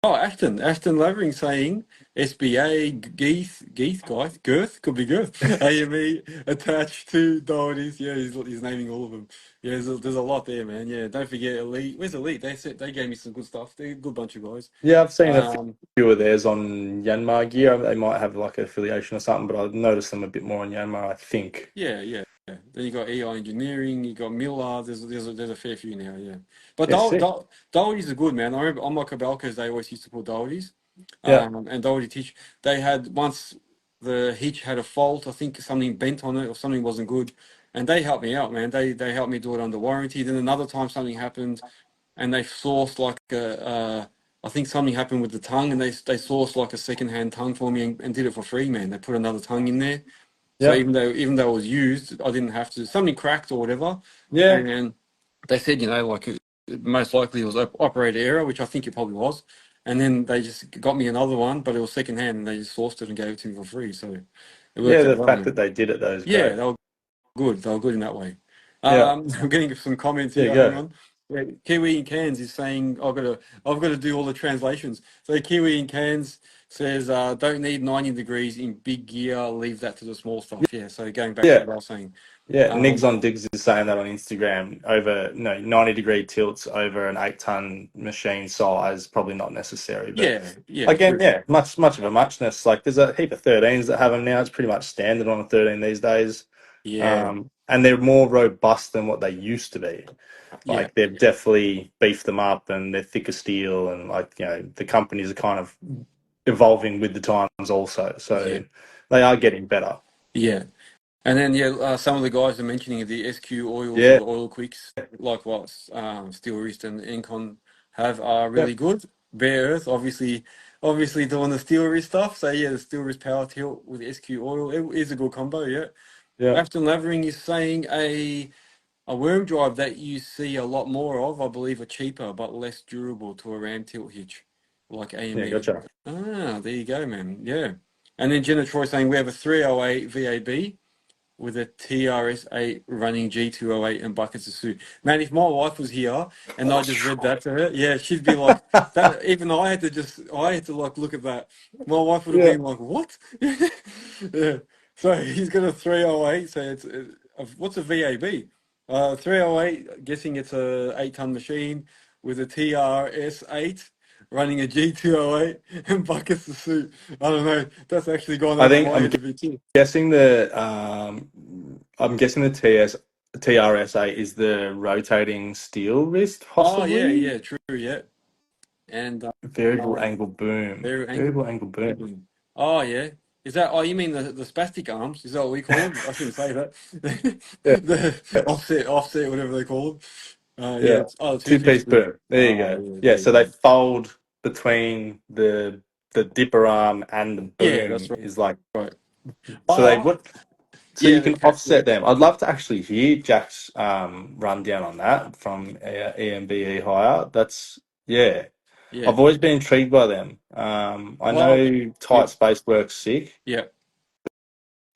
Oh, Ashton Lavering saying SBA Girth could be Girth AME attached to Doherty's. Yeah, he's naming all of them. Yeah, there's a lot there, man. Yeah, don't forget Elite. Where's Elite? They gave me some good stuff. They're a good bunch of guys. Yeah, I've seen a Um, few of theirs on Yanmar gear. They might have like an affiliation or something, but I've noticed them a bit more on Yanmar, I think. yeah, yeah. Yeah. Then you got EI Engineering. You got Miller. There's a fair few now. Yeah, but Yeah, sick. Doherty's are good, man. I remember on my Cabelcas they always used to put Doherty's. Yeah, And Doherty teach. They had once the hitch had a fault. I think something bent on it or something wasn't good. and they helped me out, man. They helped me do it under warranty. Then another time something happened, and they sourced like I think something happened with the tongue, and they sourced like a second-hand tongue for me and did it for free, man. They put another tongue in there, so Yeah. even though it was used, I didn't have to. Something cracked or whatever, Yeah. and they said, like most likely it was operator error, which I think it probably was. And then they just got me another one, but it was second hand, and they just sourced it and gave it to me for free. So it Yeah. worked out The well, fact man. that they did it though is Yeah, great. they were good. They were good in that way. Yeah. I'm getting some comments There here. you Hang go. on. Yeah, Kiwi in Cairns is saying I've got to do all the translations. So Kiwi in Cairns says don't need 90 degrees in big gear. Leave that to the small stuff. Yeah. So going back to Yeah. what I was saying. Yeah, Nigs Um, on Digs is saying that on Instagram. Over 90-degree tilts over an 8-ton machine size probably not necessary. But yeah. Yeah. again, True. yeah, much of a muchness. Like there's a heap of 13s that have them now. It's pretty much standard on a 13 these days, Yeah. and they're more robust than what they used to be. Yeah. Like they've definitely beefed them up, and they're thicker steel, and like the companies are kind of evolving with the times also. Yeah. So they are getting better. Yeah. And then some of the guys are mentioning the SQ oils or Yeah, the oil quicks, like what Steel Wrist and Incon have, are yeah, really good. Bare Earth, obviously doing the Steel Wrist stuff. So yeah, the Steel Wrist Power Tilt with SQ oil, it is a good combo. Yeah. yeah. Afton Lavering is saying a worm drive that you see a lot more of, I believe, are cheaper but less durable to a ram tilt hitch, like Yeah, AMB. gotcha. There you go, man. Yeah. And then Jenna Troy saying we have a 308 VAB with a TRS-8 running G208 and buckets of suit. Man, if my wife was here and I just read that to her, yeah, she'd be like that. Even I had to like look at that. My wife would have Yeah. been like, "What?" Yeah. So he's got a 308. So what's a VAB? 308. Guessing it's a 8-ton machine with a TRS-8 running a G208 and buckets of suit. I don't know. That's actually gone I over think my head a bit too. guessing the TRSA is the rotating steel wrist, Oh yeah, possibly. yeah, true, yeah, and Variable um, angle boom. very angle. Variable angle boom. Oh yeah, is that? Oh, you mean the spastic arms? Is that what we call them? I shouldn't say that. Yeah, The offset, whatever they call them. Yeah. yeah. The two piece Two-piece boom. boom. There you Oh go. yeah, Yeah, there you so they go. fold between the dipper arm and the Yeah, that's boom is like right. so they Oh what so yeah, you the can cat. Yeah, offset them. I'd love to actually hear Jack's rundown on that from EMBE Hire. That's yeah. yeah. I've always been intrigued by them. I Well, know yeah, tight space works sick. yeah.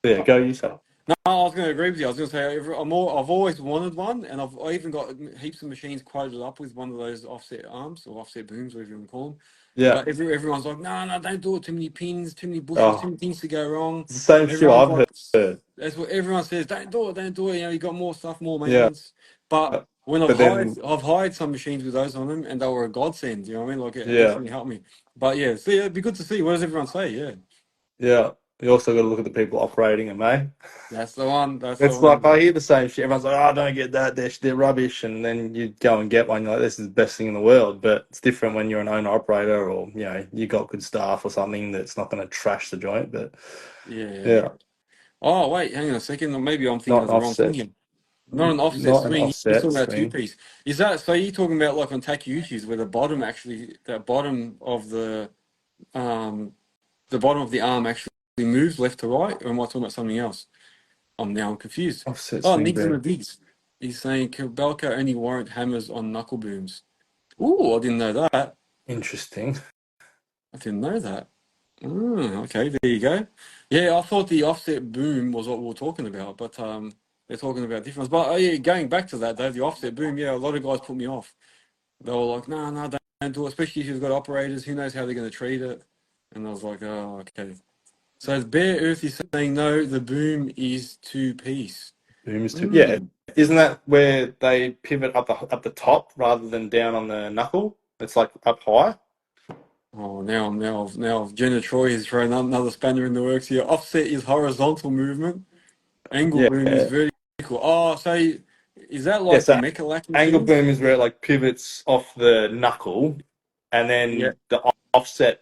Yeah, go you say. No, I was going to agree with you. I was going to say I've always wanted one, and I even got heaps of machines quoted up with one of those offset arms or offset booms, whatever you want to call them. Yeah. But everyone's like, no, no, don't do it. Too many pins, too many bushings, too Oh, many things to go wrong. it's the same shit Everyone's I've like, heard. that's what everyone says. Don't do it. Don't do it. You got more stuff, more Yeah. maintenance. But Uh, when But then I've hired some machines with those on them, and they were a godsend. You know what I mean? Like it yeah, definitely helped me. But yeah, so yeah, it'd be good to see. What does everyone say? Yeah, yeah. You also got to look at the people operating them, eh? that's the one. That's the It's like one. I hear the same shit. Everyone's like, "Oh, don't get that. They're rubbish." And then you go and get one. You're like, "This is the best thing in the world." But it's different when you're an owner operator, or you got good staff or something that's not going to trash the joint. But Yeah. yeah, Oh, wait, hang on a second. Or maybe I'm thinking not of an the wrong thing offset, here. Not an offset not an swing. You're offset talking about two swing. piece. Is that so? You're talking about like on Takeuchi's where the bottom of um the bottom of the arm actually moves left to right, or am I talking about something else? I'm confused. Offset Oh, swing Nigs and the bit. Digs. He's saying Belka only warrant hammers on knuckle booms. Ooh, I didn't know that. Interesting. I didn't know that. Okay, there you go. Yeah, I thought the offset boom was what we were talking about, but they're talking about difference. But yeah, going back to that though, the offset boom, yeah, a lot of guys put me off. They were like, no, no, don't do it, especially if you've got operators, who knows how they're going to treat it. And I was like, oh, okay. So Bear Earth is saying no, the boom is two piece. Boom is too. Yeah, Mm. isn't that where they pivot up the top rather than down on the knuckle? It's like up high. Oh, now Jenna Troy has thrown another spanner in the works here. Offset is horizontal movement. Angle boom is Yeah. vertical. Oh, so is that Yeah, like the so Mechalak angle machines? boom is where it like pivots off the knuckle, and Yeah, then the offset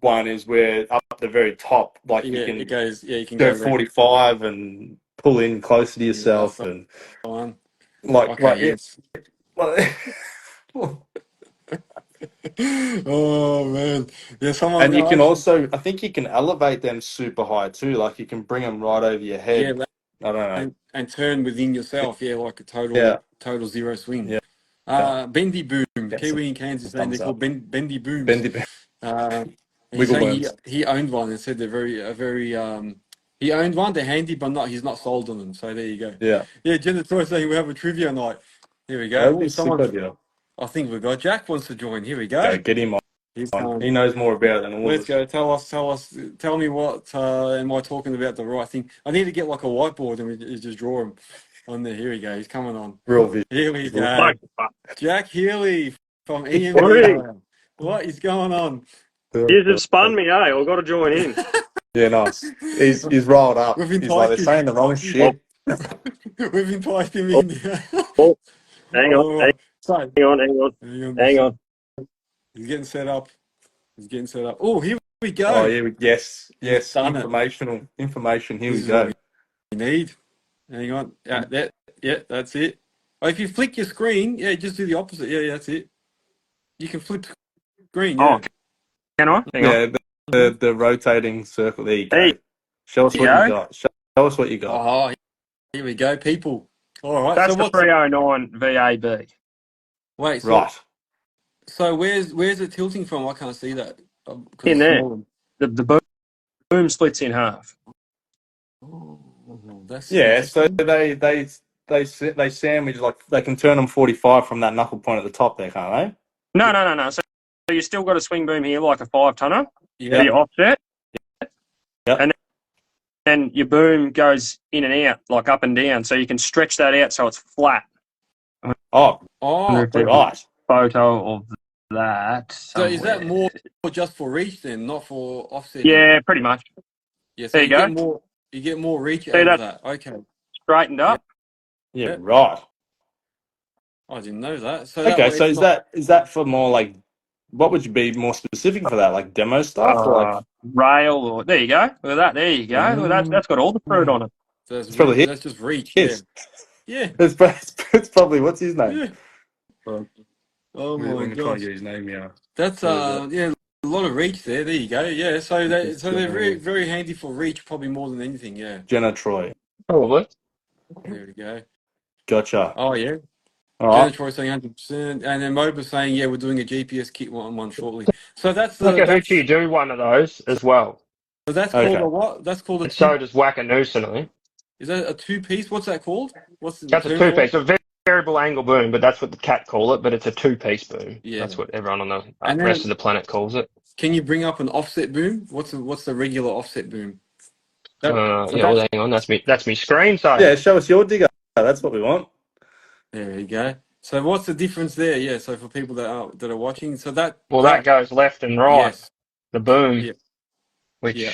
one is where up at the very top, like you yeah, it can goes. Yeah, you can go go left. 45 and pull in closer to Yeah, that's yourself the and one. like Okay, yeah, yes. like- Oh man, yeah. Someone, and you no, can actually, also, I think you can elevate them super high too. Like you can bring them right over your yeah, head. I don't know. and turn within yourself. Yeah, like a Yeah, total zero swing. yeah, yeah. Bendy boom. Get some Kiwi in Kansas saying they're thumbs called up. bendy booms. Bendy Uh, he's wiggle saying worms. he owned one and said they're very he owned one. They're handy, but not he's not sold on them. So there you go. Yeah, Yeah, Jenna Troy saying we have a trivia night. Here we go. that would be Oh, a sick someone. idea. I think we've got Jack wants to join. Here we Go go. get him He's on. coming. He knows more about it than all of Let's us. go. Tell me what am I talking about the right thing? I need to get like a whiteboard and we just draw him on there. Here we go. He's coming on. Real Here we visual. go. Jack Healy from Morning. EMB. What is going on? Years have spun me, eh? I've got to join in. Yeah, nice. He's rolled up. We've He's like, they're enticed him. saying the wrong Oh, shit. We've enticed him oh, in. oh, hang on, All right. So, hang on, hang on, hang on. hang on. He's getting set up. He's getting set up. Oh, here we go. Oh, yeah, yes, He's yes. done it. Information. Here This we is what go. we need. Hang on. Yeah, that's it. Oh, if you flick your screen, yeah, just do the opposite. Yeah, that's it. You can flip screen. Yeah. Oh, can I? Hang on. Yeah, the rotating circle. There you go. There Show us you what you go. got. Show us what you got. Oh, here we go, people. All right. That's So the what's 309 VAB. wait? So Right. so where's it tilting from? I can't see that because In it's there. small. The boom splits in half. Oh, that's Yeah. So interesting. they sandwich, like they can turn them 45 from that knuckle point at the top there, can't No. So you still got a swing boom here like a 5-tonner. Yeah. For your offset. Yep. And then your boom goes in and out, like up and down. So you can stretch that out so it's flat. they? Oh, Oh, There's a right. photo of that so is that somewhere. more just for reach then, not for offset? Yeah, pretty much. Yeah. So There you go. you get more reach See out of that that. Okay. straightened up? Yeah, Yeah. right. I didn't know that. So that Okay, way so it's not. is that for more like, what would you be more specific for that? Like demo stuff or like, Rail, or there you go. Look at that. There you go. Well, that's got all the fruit on it. So it's probably that's just reach. Yeah. his. Yeah. It's probably, what's his name? Yeah. Oh We're my going to try and gosh. get his name, yeah. That's yeah, a lot of reach there. There you go. Yeah. So they're very Jenna very handy for reach, probably more than anything. Yeah. Troy. Probably. There we go. Gotcha. Oh yeah. All Jenna right. Troy saying 100%, and then Moba saying, "Yeah, we're doing a GPS kit one shortly." So that's Wakahuchi do one of those as well. so that's Okay. called a what? That's called a And so two. does Wakanusa. Is that a two-piece? What's that called? What's the That's a term for it? two-piece. A variable angle boom, but that's what the cat call it. But it's a two-piece boom. Yeah. That's what everyone on the And rest then of the planet calls it. can you bring up an offset boom? What's the regular offset boom? So Yeah, well, hang on. That's me screen. So Yeah, show us your digger. That's what we want. there you go. So what's the difference there? Yeah. So for people that are watching, so that goes left and right. yes. The boom, Yeah. which Yeah.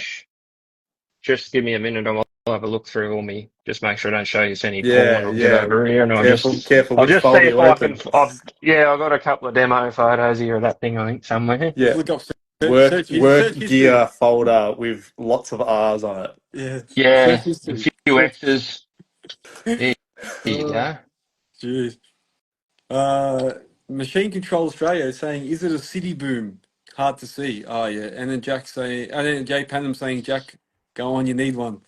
just give me a minute. I'll have a look through all me. Just make sure I don't show you any Yeah, porn. I'll yeah. get over here and Careful I'll which just folder see if you I open. can. I've got a couple of demo photos here of that thing. I think somewhere. Yeah. Look up Work search history. gear folder with lots of R's on it. Yeah. Yeah, Search history. a few X's. There you go. Jeez. Machine Control Australia is saying, "Is it a city boom? Hard to see." Oh yeah, and then Jack saying, and then Jay Panham saying, "Jack, go on, you need one."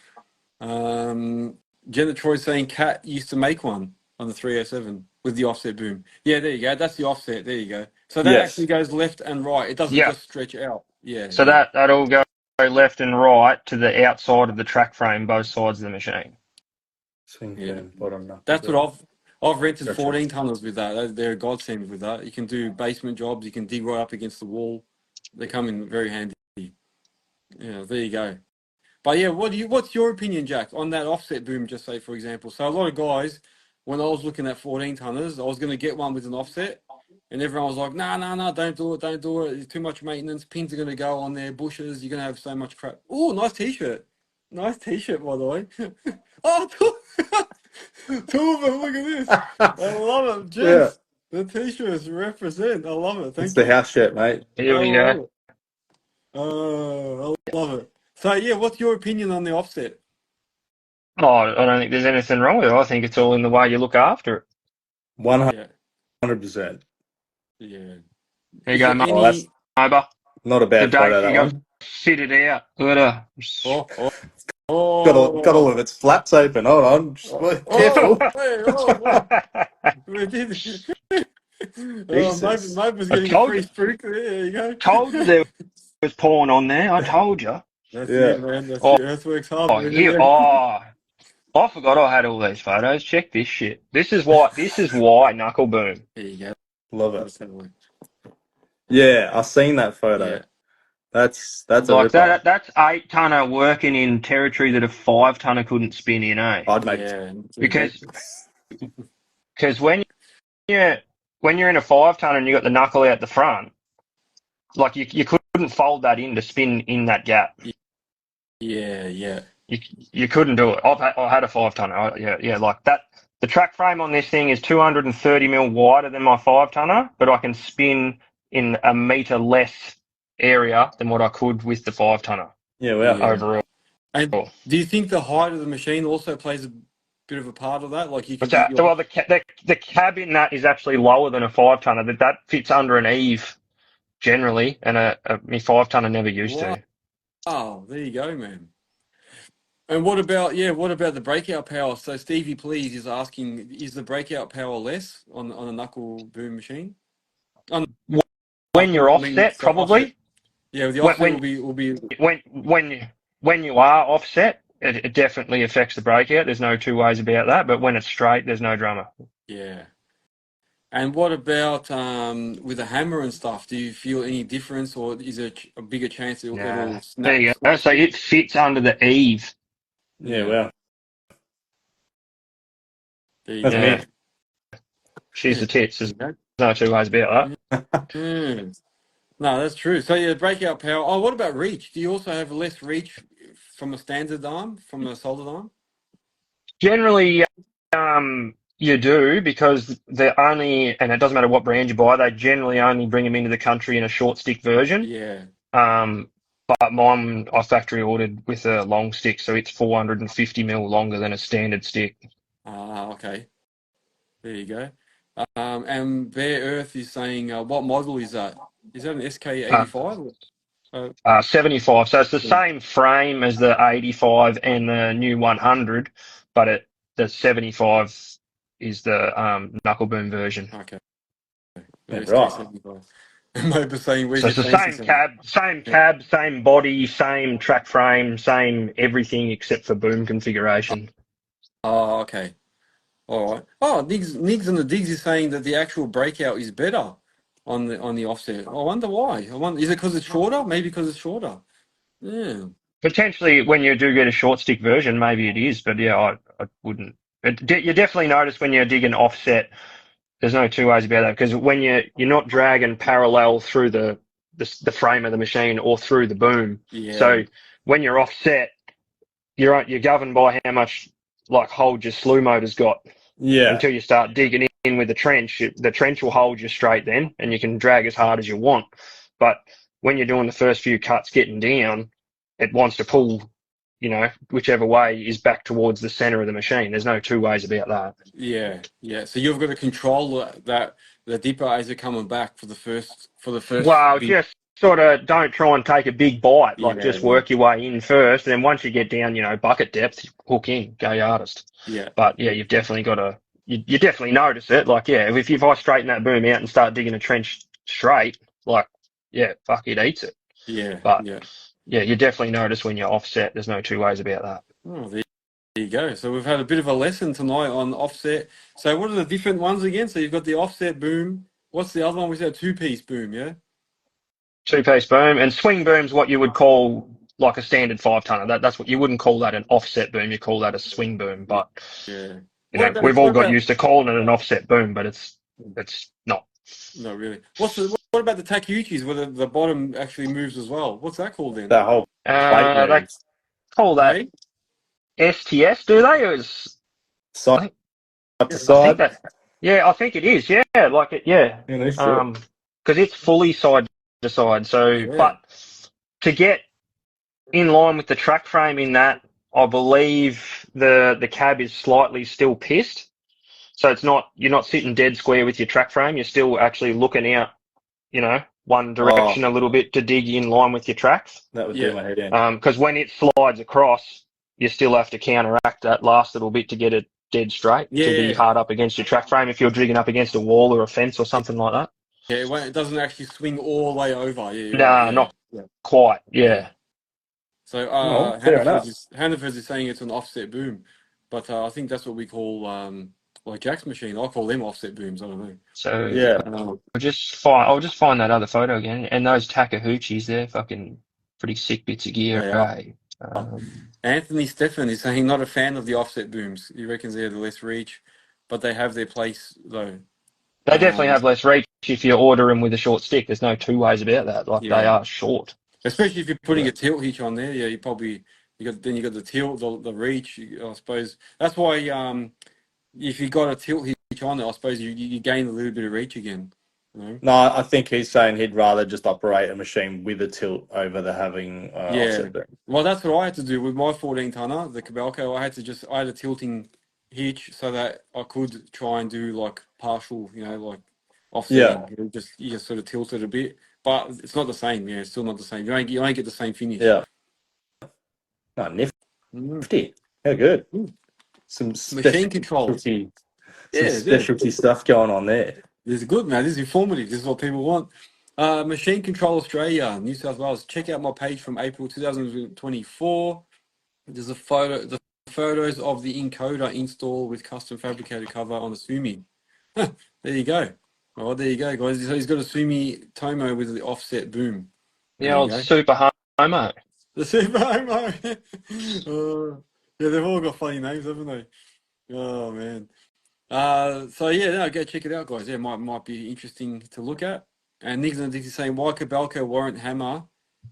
Jenna Troy saying, "Cat used to make one on the 307 with the offset boom." Yeah, there you go. That's the offset. There you go. So that Yes. actually goes left and right. It doesn't Yeah. just stretch out. Yeah. So yeah. that'll go left and right to the outside of the track frame, both sides of the machine. Swing Yeah. frame, bottom knuckle. That's what I've rented Gotcha. 14 tonners with that. They're a godsend with that. You can do basement jobs. You can dig right up against the wall. They come in very handy. Yeah, there you go. But yeah, what's your opinion, Jack, on that offset boom? Just say, for example, so a lot of guys, when I was looking at 14 tonners, I was going to get one with an offset, and everyone was like, "No, don't do it, don't do it. It's too much maintenance. Pins are going to go on there, bushes. You're going to have so much crap." Oh, nice t-shirt, by the way. Oh, two of them. Look at this. I love it, Yeah. gents. The t-shirts represent. I love it. Thank It's the you. house shirt, mate. Here we I go. love it. I love it. So yeah, what's your opinion on the offset? Oh, I don't think there's anything wrong with it. I think it's all in the way you look after it. 100%. Yeah. There you Is go, there mate. Oh, that's any? not a The bad photo, day that you got one. fitted out. Look at her. Oh, oh, Got all of oh, its flaps open. Hold on. Just oh, careful. oh, hey, oh, oh. We did. Oh, Jesus. Mober's I getting a told free you, spook. There you go. told you there was porn on there. I told you. That's Yeah. it, man. That's Oh, the Earthworks hub. oh, There here. you go. Oh, I forgot I had all these photos. Check this shit. This is why. This is why Knuckle Boom. There you go. Love it. Let's have a look. Yeah, I've seen that photo. Yeah. That's a Like ripper. that's 8-tonner working in territory that a 5-tonner couldn't spin in, eh? I'd make Yeah. Because when you're in a 5-tonner and you got the knuckle out the front, like you couldn't fold that in to spin in that gap. Yeah. Yeah. You couldn't do it. I had a 5-tonner. Yeah, like that. The track frame on this thing is 230 mil wider than my 5-tonner, but I can spin in a metre less area than what I could with the 5-tonner Yeah, well. Yeah. overall. And do you think the height of the machine also plays a bit of a part of that? Like you could What's get that? your Well, the cab in that is actually lower than a 5-tonner. That fits under an eave generally, and my 5-tonner never used to. wow. There you go, man. And what about the breakout power? So Stevie Please is asking, is the breakout power less on a knuckle boom machine? On When you're I mean, offset, so offset. probably. Yeah, the When offset will be when you are offset, it definitely affects the breakout. There's no two ways about that. But when it's straight, there's no drama. yeah. And what about with a hammer and stuff? Do you feel any difference, or is there a bigger chance it'll Yeah. There you go. snap So it fits under the eave. Yeah, Yeah, well. there you That's go. Yeah. me. She's Yeah. the tits. There's Okay. no two ways about that. Hmm. No, that's true. So yeah, breakout power. Oh, what about reach? Do you also have less reach from a standard arm, from a solid arm? Generally, you do because they're only, and it doesn't matter what brand you buy, they generally only bring them into the country in a short stick version. Yeah. But mine I factory ordered with a long stick, so it's 450 mil longer than a standard stick. Ah, okay. There you go. And Bear Earth is saying, what model is that? Is that an Uh, SK85? 75. So it's the same frame as the 85 and the new 100, but the 75 is the knuckle boom version. Okay. Yeah, The right. SK75. And Mober's saying, where's So your it's the fancy same cab, same body, same track frame, same everything except for boom configuration. Oh, okay. All right. Oh, Niggs and the Diggs is saying that the actual breakout is better on the offset. I wonder why. Is it because it's shorter? Maybe because it's shorter. Yeah. Potentially, when you do get a short stick version, maybe it is, but yeah, I wouldn't. You definitely notice when you're digging offset. There's no two ways about that because when you're not dragging parallel through the frame of the machine or through the boom. Yeah. So when you're offset, you're governed by how much like hold your slew motor's got. Yeah. Until you start digging in with the trench will hold you straight then, and you can drag as hard as you want. But when you're doing the first few cuts getting down, it wants to pull, whichever way is back towards the center of the machine. There's no two ways about that. Yeah. Yeah. So you've got to control that the dipper as you're coming back for the first Well, big. just sort of don't try and take a big bite. Like Yeah. just work your way in first, and then once you get down, bucket depth, hook in, go hardest. Yeah. But yeah, you've definitely got to. You definitely notice it. Like yeah, if I straighten that boom out and start digging a trench straight, like yeah, fuck, it eats it. Yeah. But Yeah. yeah, you definitely notice when you're offset. There's no two ways about that. Oh, there you go. So we've had a bit of a lesson tonight on offset. So what are the different ones again? So you've got the offset boom. What's the other one? We said a two-piece boom, yeah? Two-piece boom and swing boom's what you would call like a standard 5-tonner. That's what you wouldn't call that an offset boom. You call that a swing boom. But yeah, we've all got used to calling it an offset boom, but it's not. Not really. What about the Takeuchis where the bottom actually moves as well? What's that called then? That whole plate They moves. call that STS, do they? Or Side to I side. think I think it is. Yeah, like it. Yeah. Because it's fully side to side. So, but to get in line with the track frame in that, I believe the cab is slightly still pissed. So you're not sitting dead square with your track frame. You're still actually looking out, one direction a little bit to dig in line with your tracks. That would do my head in. Because when it slides across, you still have to counteract that last little bit to get it dead straight to be hard up against your track frame if you're digging up against a wall or a fence or something like that. Yeah, it doesn't actually swing all the way over. Not quite. Yeah. So Hannaford is saying it's an offset boom, but I think that's what we call like Jack's machine. I call them offset booms. I don't know. So I'll just find that other photo again, and those Takahachis, they're fucking pretty sick bits of gear. Right? Anthony Stefan is saying not a fan of the offset booms. He reckons they have the less reach, but they have their place though. They definitely have less reach if you order them with a short stick. There's no two ways about that. They are short. Especially if you're putting a tilt hitch on there. Yeah, you got the tilt, the reach. I suppose that's why if you got a tilt hitch on it, I suppose you gain a little bit of reach again. No, I think he's saying he'd rather just operate a machine with a tilt over the having offset boom. Well, that's what I had to do with my 14 tonner, the Cabelco. I had a tilting hitch so that I could try and do like partial, like offsetting. You just sort of tilt it a bit, but it's not the same. Yeah, it's still not the same. You don't get the same finish. Yeah. No, nifty. How good. Some machine control. Specialty stuff going on there. This is good, man. This is informative. This is what people want. Machine Control Australia, New South Wales. Check out my page from April 2024. There's the photos of the encoder install with custom fabricated cover on the Sumi. There you go. Oh, there you go, guys. So he's got a Sumi Tomo with the offset boom. The old Super Homo. The Super Homo. They've all got funny names, haven't they? Oh, man. Go check it out, guys. Yeah, might be interesting to look at. And Nexgen is saying why Cabelco warrant hammer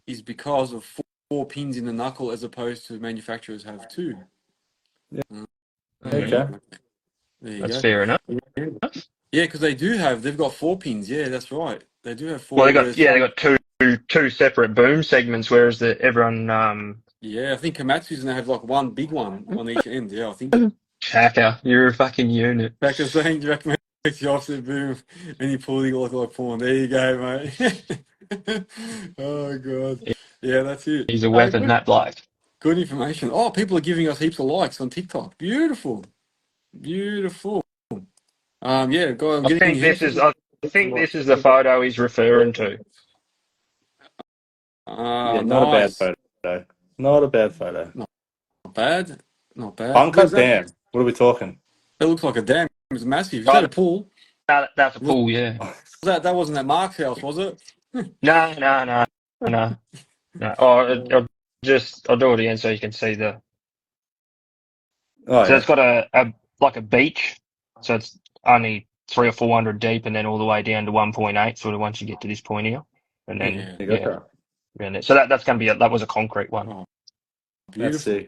is because of four pins in the knuckle as opposed to manufacturers have two. Yeah. Okay. That's fair enough. Yeah, because they've got 4 pins. Yeah, that's right. They do have 4. Well, they got two separate boom segments, whereas everyone. I think Komatsu's gonna have like one big one on each end. Yeah, I think. Hacker, you're a fucking unit. Hacker saying Jack makes the offset boom and you pull the like porn. There you go, mate. Oh god. Yeah, that's it. He's a weapon, that bloke. Good information. Oh, people are giving us heaps of likes on TikTok. Beautiful. Beautiful. Go on. I think this is the photo he's referring to. Not a bad photo. Not a bad photo. Not bad. Not bad. Bunker dam. What are we talking? It looks like a dam. It's massive. Is that a pool? That's a pool, yeah. That wasn't at Mark's house, was it? No. I'll do it again so you can see the. It's got a beach, so it's only 300 or 400 deep, and then all the way down to 1.8. Sort of once you get to this point here, and then so that's going to be that was a concrete one. Oh, beautiful.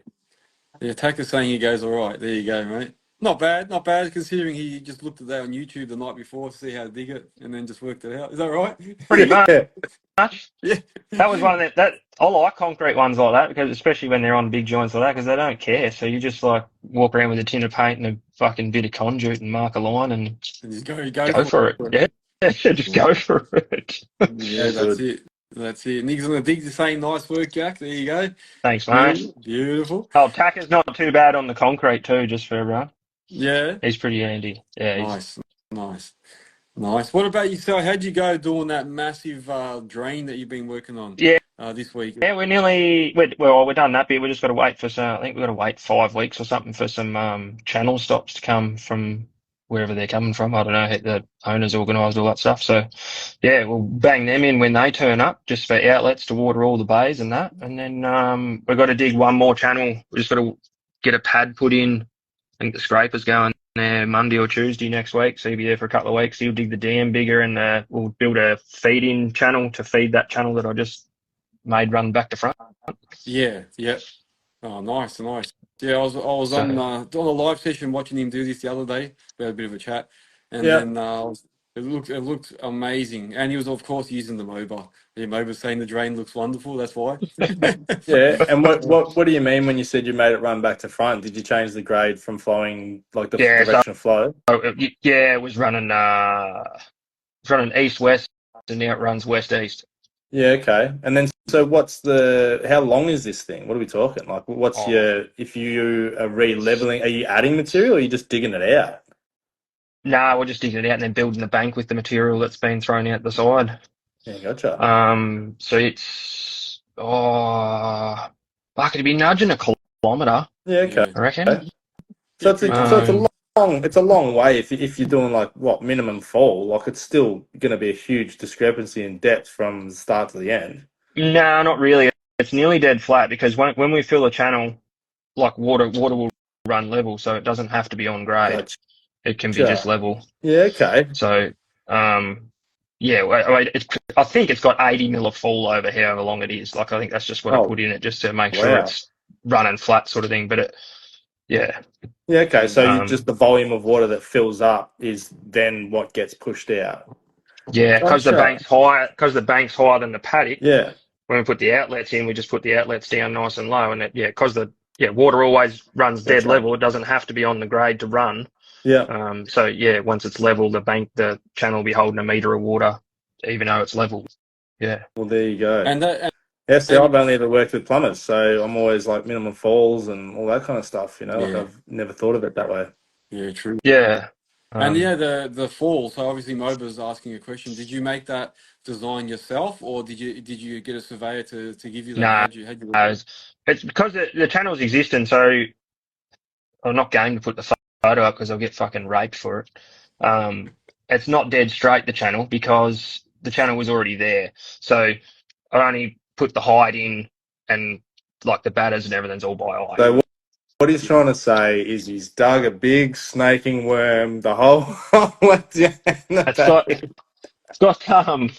The attacker's saying he goes all right. There you go, mate. Not bad, considering he just looked at that on YouTube the night before to see how to dig it, and then just worked it out. Is that right? Pretty much. Yeah. That was one of them. I like concrete ones like that, because especially when they're on big joints like that, because they don't care. So you just like walk around with a tin of paint and a fucking bit of conduit and mark a line and just go for it. Yeah, just go for it. Yeah, that's it. Niggas on the digs are saying nice work, Jack. There you go. Thanks, mate. Beautiful. Oh, Tacker's not too bad on the concrete too, just for everyone. Yeah. He's pretty handy. Yeah. Nice. What about you? So how'd you go doing that massive drain that you've been working on? Yeah. This week. Yeah, we're done that bit. We just got to wait for I think we've got to wait 5 weeks or something for some channel stops to come from wherever they're coming from. I don't know, the owners organised all that stuff. So, yeah, we'll bang them in when they turn up, just for outlets to water all the bays and that. And then we've got to dig one more channel. We just got to get a pad put in. I think the scraper's going there Monday or Tuesday next week, so he'll be there for a couple of weeks. He'll dig the dam bigger, and we'll build a feed-in channel to feed that channel that I just made run back to front. Yeah. Oh, nice. Yeah, I was on a live session watching him do this the other day. We had a bit of a chat, and then It looked amazing, and he was of course using the Moba. The Moba's saying the drain looks wonderful. That's why. Yeah, and what do you mean when you said you made it run back to front? Did you change the grade from flowing, like the Yeah, so direction of flow? it was running east west, and now it runs west east. Yeah, okay. And then, so how long is this thing? What are we talking? Like, Oh, if you are re-leveling, are you adding material or are you just digging it out? no, we're just digging it out and then building the bank with the material that's been thrown out the side. Yeah, gotcha. So it's fuck, it'd be nudging a kilometre, Yeah, okay. Yeah. I reckon. Yeah, So pretty it's a Um, long way if you're doing like what minimum fall, like it's still going to be a huge discrepancy in depth from the start to the end. no, not really. It's nearly dead flat because when we fill a channel, like water will run level, so it doesn't have to be on grade. It can be just Gotcha. level. Yeah, okay. So, yeah, I think it's got 80 mil of fall over however long it is. Like, I think that's just what I Oh, put in it just to make sure wow. it's running flat sort of thing. But yeah, Yeah, okay. So you um, just the volume of water that fills up is then what gets pushed out. yeah, because Gotcha. the bank's higher than the paddock. Yeah. When we put the outlets in, we just put the outlets down nice and low, and because water always runs dead Gotcha. level. It doesn't have to be on the grade to run. Yeah. So yeah, once it's level, the channel will be holding a metre of water, even though it's level. Yeah. Well, there you go. And that Yeah, see, and I've only ever worked with plumbers, so I'm always like minimum falls and all that kind of stuff, Like yeah, I've never thought of it that way. yeah, true. Yeah. And Um, the fall. So obviously, Moba's asking a question. Did you make that design yourself, or did you get a surveyor to give you that? nah, How'd you look at it? it's because the channel's existing, so I'm not game to put the photo up because I'll get fucking raped for it. It's not dead straight, the channel, because the channel was already there. So I only put the height in and like the batters and everything's all by eye. So what he's trying to say is he's dug a big snaking worm, the whole went down the It's got, back. it's got,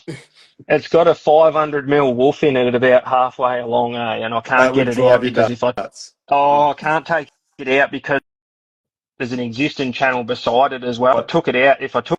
it's got a 500 mil wolf in it at about halfway along, and I can't That get would it out drive you because nuts. I can't take it out because there's an existing channel beside it as well. I But took it out. If I took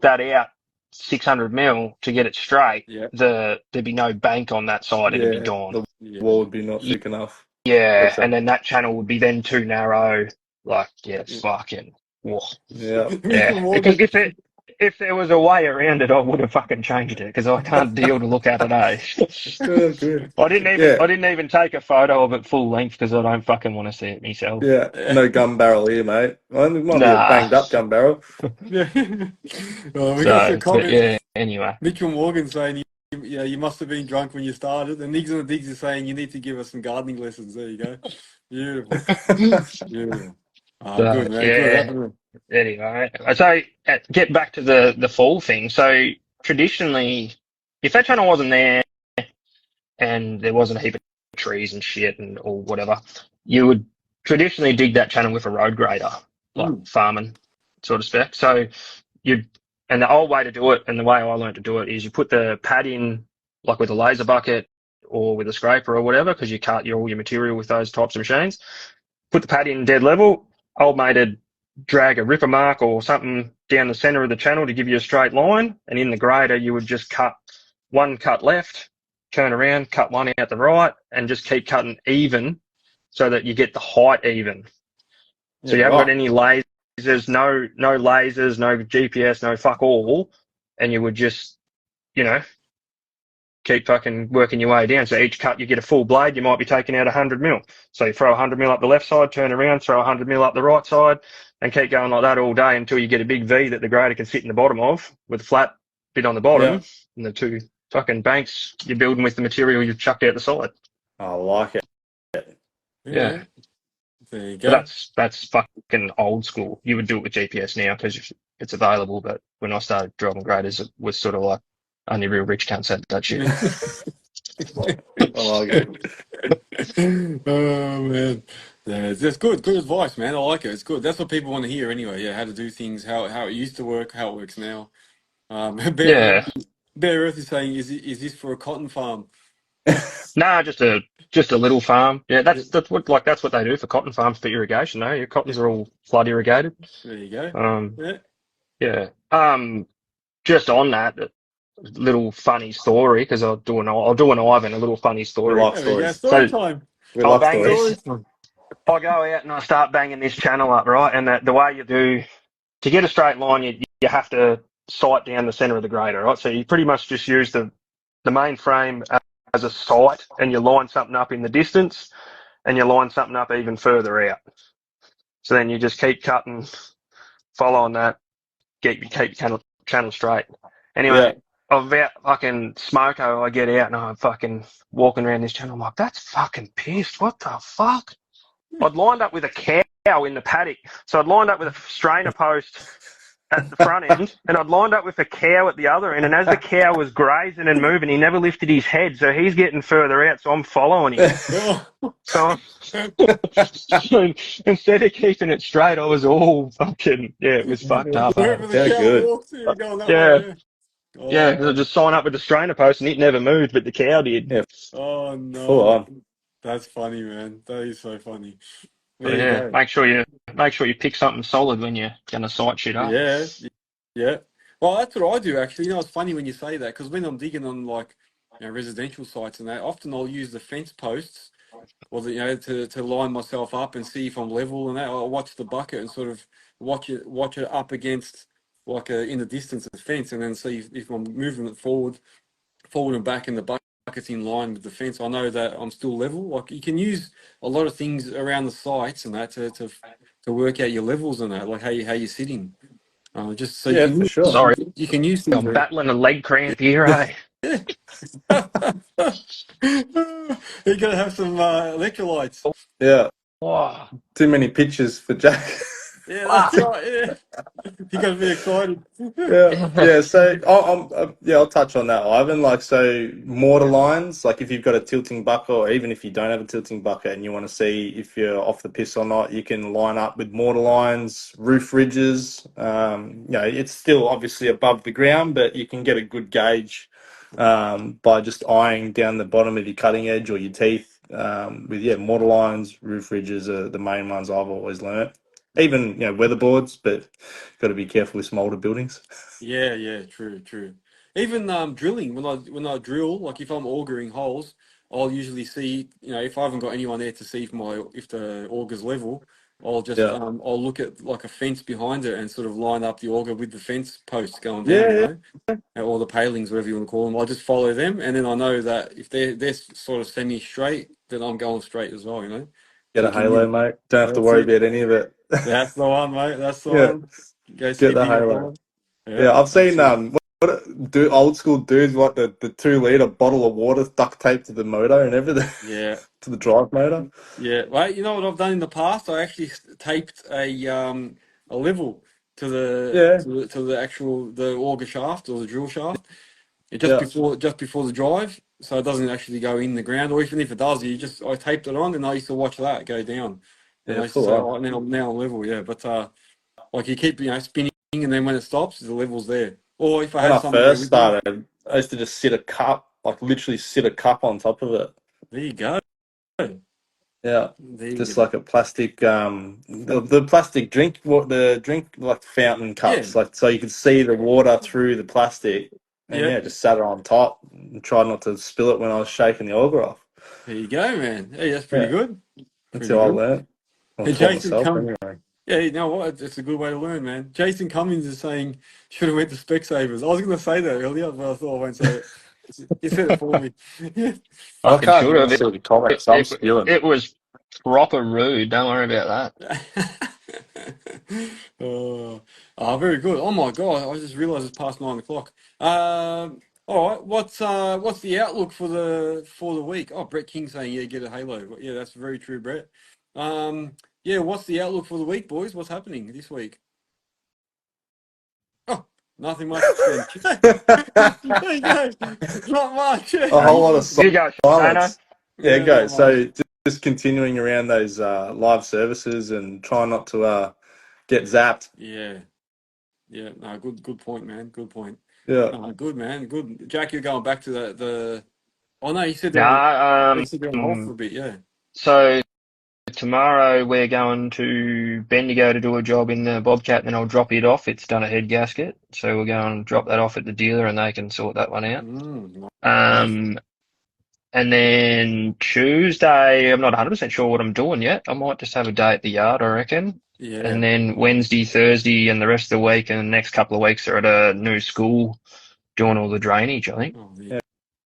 that out 600 mil to get it straight, Yeah, there'd be no bank on that side. It'd be yeah, gone. the yeah, wall would be not thick enough. Yeah, Gotcha. and then that channel would be then too narrow. Like, yeah, yeah. fucking. Whoa. Yeah. Mr. Yeah, because Morgan. if there was a way around it, I would have fucking changed it because I can't deal to look at it. Good, good. I Yeah, didn't even take a photo of it full length because I don't fucking want to see it myself. yeah. No gun barrel here, mate. Well, it might be a Nah. banged up gun barrel. Yeah. We got some So, but comments. yeah. Anyway. Mitchell Morgan saying, you must have been drunk when you started. And Niggs and the Diggs is saying, you need to give us some gardening lessons. There you go. Beautiful. Beautiful. So Good, man. yeah. Good. Anyway, so get back to the fall thing. So traditionally, if that channel wasn't there and there wasn't a heap of trees and shit and or whatever, you would traditionally dig that channel with a road grader, like Mm. farming sort of spec. So and the old way to do it, and the way I learned to do it, is you put the pad in like with a laser bucket or with a scraper or whatever, because you cut all your material with those types of machines. Put the pad in dead level. Old mate would drag a ripper mark or something down the center of the channel to give you a straight line, and in the grader you would just cut one cut left, turn around, cut one out the right, and just keep cutting even so that you get the height even. So Yeah, you haven't got right. any lasers, no lasers, no GPS, no fuck all, and you would just, keep fucking working your way down. So each cut you get a full blade, you might be taking out 100 mil. So you throw 100 mil up the left side, turn around, throw 100 mil up the right side, and keep going like that all day until you get a big V that the grader can sit in the bottom of with a flat bit on the bottom Yeah. and the two fucking banks you're building with the material you've chucked out the side. I like it. Yeah. There you But go. that's fucking old school. You would do it with GPS now because it's available. But when I started driving graders, it was sort of like only real rich cunts had that shit. I like it. Oh man, yeah, that's good. Good advice, man. I like it. It's good. That's what people want to hear anyway. Yeah, how to do things, how it used to work, how it works now. Bear Yeah. Bear Earth is saying, is this for a cotton farm? Nah, just a little farm. Yeah, that's what they do for cotton farms for irrigation. No, your cottons are all flood irrigated. There you go. Um, Yeah. yeah. just on that, little funny story, because I'll do an Ivan, a little funny story. like There we go. stories. Story So time. We I'll love bang stories. this. I go out and I start banging this channel up, right? And the way you do to get a straight line, you have to sight down the center of the grader, right? So you pretty much just use the main frame as a sight, and you line something up in the distance, and you line something up even further out. So then you just keep cutting, following that, keep channel straight. Anyway, about fucking smoko, I get out and I'm fucking walking around this channel. I'm like, that's fucking pissed. What the fuck? I'd lined up with a cow in the paddock. So I'd lined up with a strainer post at the front end, and I'd lined up with a cow at the other end. And as the cow was grazing and moving, he never lifted his head. So he's getting further out. So I'm following him. So instead of keeping it straight, I was all fucking, it was fucked up. Wherever the cow good. walks, you're going that Yeah. way. Oh, Yeah, because I just sign up with the strainer post and it never moved, but the cow did. Yeah. Oh no. Full on. That's funny, man. That is so funny. But There you yeah, go. make sure you pick something solid when you're gonna sight shit up. Yeah, yeah. Well, that's what I do actually. It's funny when you say that because when I'm digging on like residential sites and that, often I'll use the fence posts or to line myself up and see if I'm level and that. I'll watch the bucket and sort of watch it up against like in the distance of the fence and then see if I'm moving it forward and back and the bucket's in line with the fence. I know that I'm still level. Like you can use a lot of things around the sites and that to work out your levels and that, like how you're sitting. Just so Yeah, for sure. Sorry, you can use things. I'm battling a leg cramp here, eh? You're gonna have some electrolytes. Yeah. Oh, Too many pictures for Jack. Yeah, that's right. Yeah, you got to be excited. Yeah. So I'll touch on that, Ivan. Like, so mortar lines. Like, if you've got a tilting bucket, or even if you don't have a tilting bucket and you want to see if you're off the piss or not, you can line up with mortar lines, roof ridges. It's still obviously above the ground, but you can get a good gauge by just eyeing down the bottom of your cutting edge or your teeth. With mortar lines, roof ridges are the main ones I've always learnt. Even weatherboards, but got to be careful with some older buildings. Yeah, true. Even drilling when I drill, like if I'm augering holes, I'll usually see if I haven't got anyone there to see if the auger's level, I'll just I'll look at like a fence behind it and sort of line up the auger with the fence posts going down, or the palings, whatever you want to call them. I'll just follow them, and then I know that if they're sort of semi straight, then I'm going straight as well. Get a halo, mate. Don't have to That's worry it. about any of it. That's the one, mate. That's the Yeah. one. Go see Get the Digga halo. for it. Yeah, I've seen absolutely. what do old school dudes like the 2 liter bottle of water duct taped to the motor and everything. Yeah. To the drive motor. Yeah. Well, you know what I've done in the past? I actually taped a level to the actual the auger shaft or the drill shaft just before the drive, so it doesn't actually go in the ground. Or even if it does, I taped it on, and I used to watch that go down. And I used to say, "Oh, now I'm level." Yeah, but like you keep spinning, and then when it stops, the level's there. Or if I When had I someone there first with me, started, I used to just sit a cup, like literally sit a cup on top of it. there you go. Yeah, There you just go. like a plastic, the plastic drink like fountain cups, Yeah, like so you could see the water through the plastic, and yeah. just sat it on top and tried not to spill it when I was shaking the auger off. There you go, man. Hey, that's pretty Yeah, good. that's Pretty how I good. learned. I Hey, taught Jason, myself come. anyway. Yeah, you know what? It's a good way to learn, man. Jason Cummings is saying should have went to Specsavers. I was going to say that earlier, but I thought I won't say it. He said it for me. I fucking can't should even have. see the comments. I'm spewing. It was proper rude. Don't worry about that. Very good. Oh my God, I just realised it's past 9 o'clock. All right, what's the outlook for the week? Oh, Brett King saying get a halo. Yeah, that's very true, Brett. What's the outlook for the week, boys? What's happening this week? Oh, nothing much. Then. There you go. Not much. A whole lot of You go, Shano. silence. Yeah, Yeah, go. not much. So just continuing around those live services and try not to get zapped. Yeah. No, good point, man. Good point. Yeah. Good man. Good. Jack, you're going back to the. Oh no, you said Yeah. they said they're on hold for a bit. Yeah. So tomorrow we're going to Bendigo to do a job in the Bobcat, and then I'll drop it off. It's done a head gasket, so we'll go and drop that off at the dealer, and they can sort that one out. Nice. And then Tuesday, I'm not 100% sure what I'm doing yet. I might just have a day at the yard, I reckon. Yeah. And then Wednesday, Thursday, and the rest of the week and the next couple of weeks are at a new school doing all the drainage, I think. Oh, there Yeah.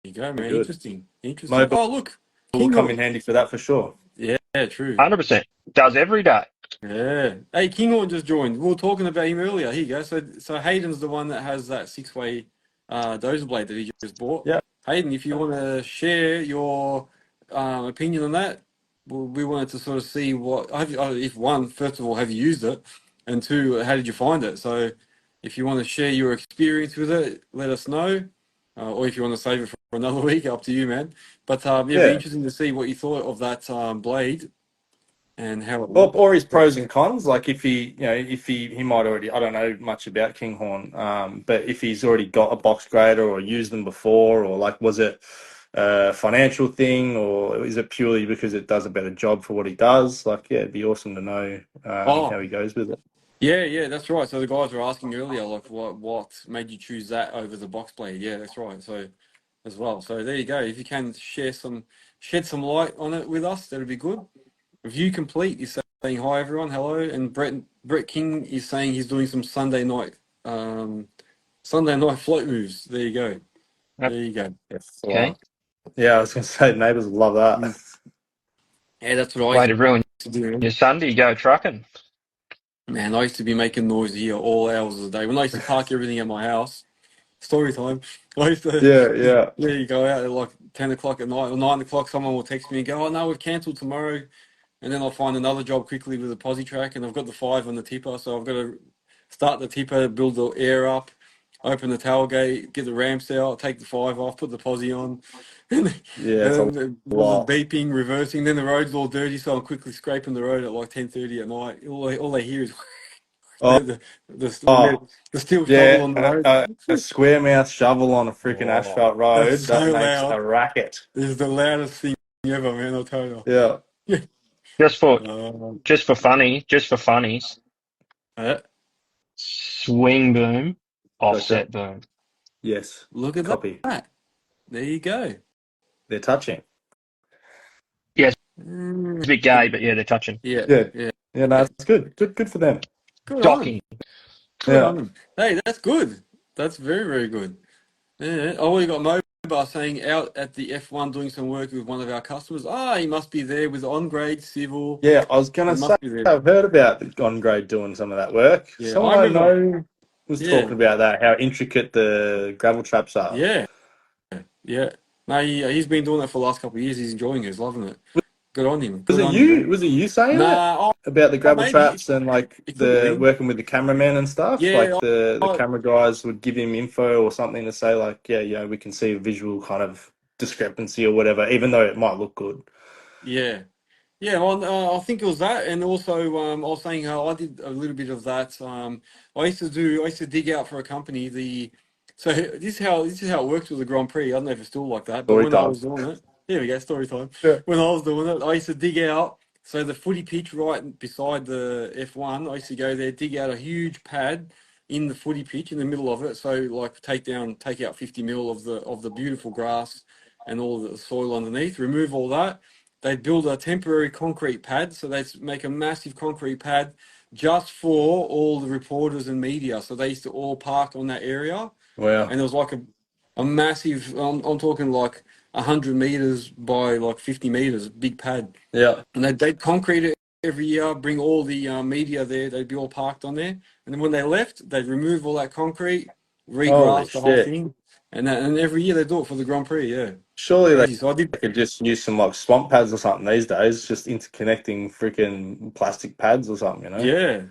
you go, man. Good. Interesting. Mobile Oh, look. will come in handy for that for sure. Yeah, true. 100%. Does every day. Yeah. Hey, Kinghorn just joined. We were talking about him earlier. Here you go. So Hayden's the one that has that 6-way dozer blade that he just bought. Yeah. Hayden, if you want to share your opinion on that, we wanted to sort of see if one, first of all, have you used it? And two, how did you find it? So if you want to share your experience with it, let us know. Or if you want to save it for another week, up to you, man. But it'd be interesting to see what you thought of that blade and how it works. Or his pros and cons. Like if he might already, I don't know much about Kinghorn, but if he's already got a box grader or used them before, or like was it a financial thing, or is it purely because it does a better job for what he does? Like, yeah, it'd be awesome to know how he goes with it. Yeah, that's right. So the guys were asking earlier, like, what made you choose that over the box blade? Yeah, that's right. So as well. So there you go. If you can shed some light on it with us, that'd be good. Review complete is saying hi everyone, hello, and Brett King is saying he's doing some Sunday night float moves. There you go. Yep. There you go. Yes. Okay. Yeah, I was going to say neighbours love that. Yeah, that's what I Way to ruin used to do. your Sunday, go trucking. Man, I used to be making noise here all hours of the day. When I used to park everything at my house, story time. I used to Yeah. you go out at like 10 o'clock at night or 9 o'clock, someone will text me and go, oh no, we've cancelled tomorrow. And then I'll find another job quickly with a posi track, and I've got the 5 on the tipper, so I've got to start the tipper, build the air up, open the tailgate, get the ramps out, take the 5 off, put the posi on, and It's a then lot. beeping, reversing. Then the road's all dirty, so I'm quickly scraping the road at like 10:30 at night. All they hear is the steel shovel on the road. A square mouth shovel on a freaking asphalt road that's that so makes loud. a racket. This is the loudest thing ever, man. I'll tell you. Yeah. Just for funnies, swing boom, offset boom. Yes. Look at that. There you go. They're touching. Yes, it's a bit gay, but yeah, they're touching. Yeah, no, it's good. Good for them. Good Docking. on them. Hey, that's good. That's very, very good. Yeah. Oh, we got Mobile saying out at the F1 doing some work with one of our customers. He must be there with on-grade civil. Yeah, I was going to say, I've heard about the on-grade doing some of that work. Yeah, Someone I know was talking about that, how intricate the gravel traps are. Yeah. No, he's been doing that for the last couple of years. He's enjoying it. He's loving it. Good on him. Was it you saying that? About the gravel traps and like the working with the cameramen and stuff? Yeah, like the camera guys would give him info or something to say like, we can see a visual kind of discrepancy or whatever, even though it might look good. Yeah. I think it was that, and also I was saying how I did a little bit of that. I used to dig out for a company. So this is how it works with the Grand Prix. I don't know if it's still like that, but when I was doing it, here we go, story time. Yeah. When I was doing it, I used to dig out. So the footy pitch right beside the F1, I used to go there, dig out a huge pad in the footy pitch in the middle of it. So like take out 50 mil of the beautiful grass and all the soil underneath. Remove all that. They'd build a temporary concrete pad. So they'd make a massive concrete pad just for all the reporters and media. So they used to all park on that area. Wow. And there was like a massive, I'm talking like 100 meters by like 50 meters, big pad. Yeah. And they'd concrete it every year, bring all the media there. They'd be all parked on there. And then when they left, they'd remove all that concrete, regrass the whole thing. And every year they do it for the Grand Prix, yeah. Surely they could just use some like swamp pads or something these days, just interconnecting freaking plastic pads or something, you know? Yeah.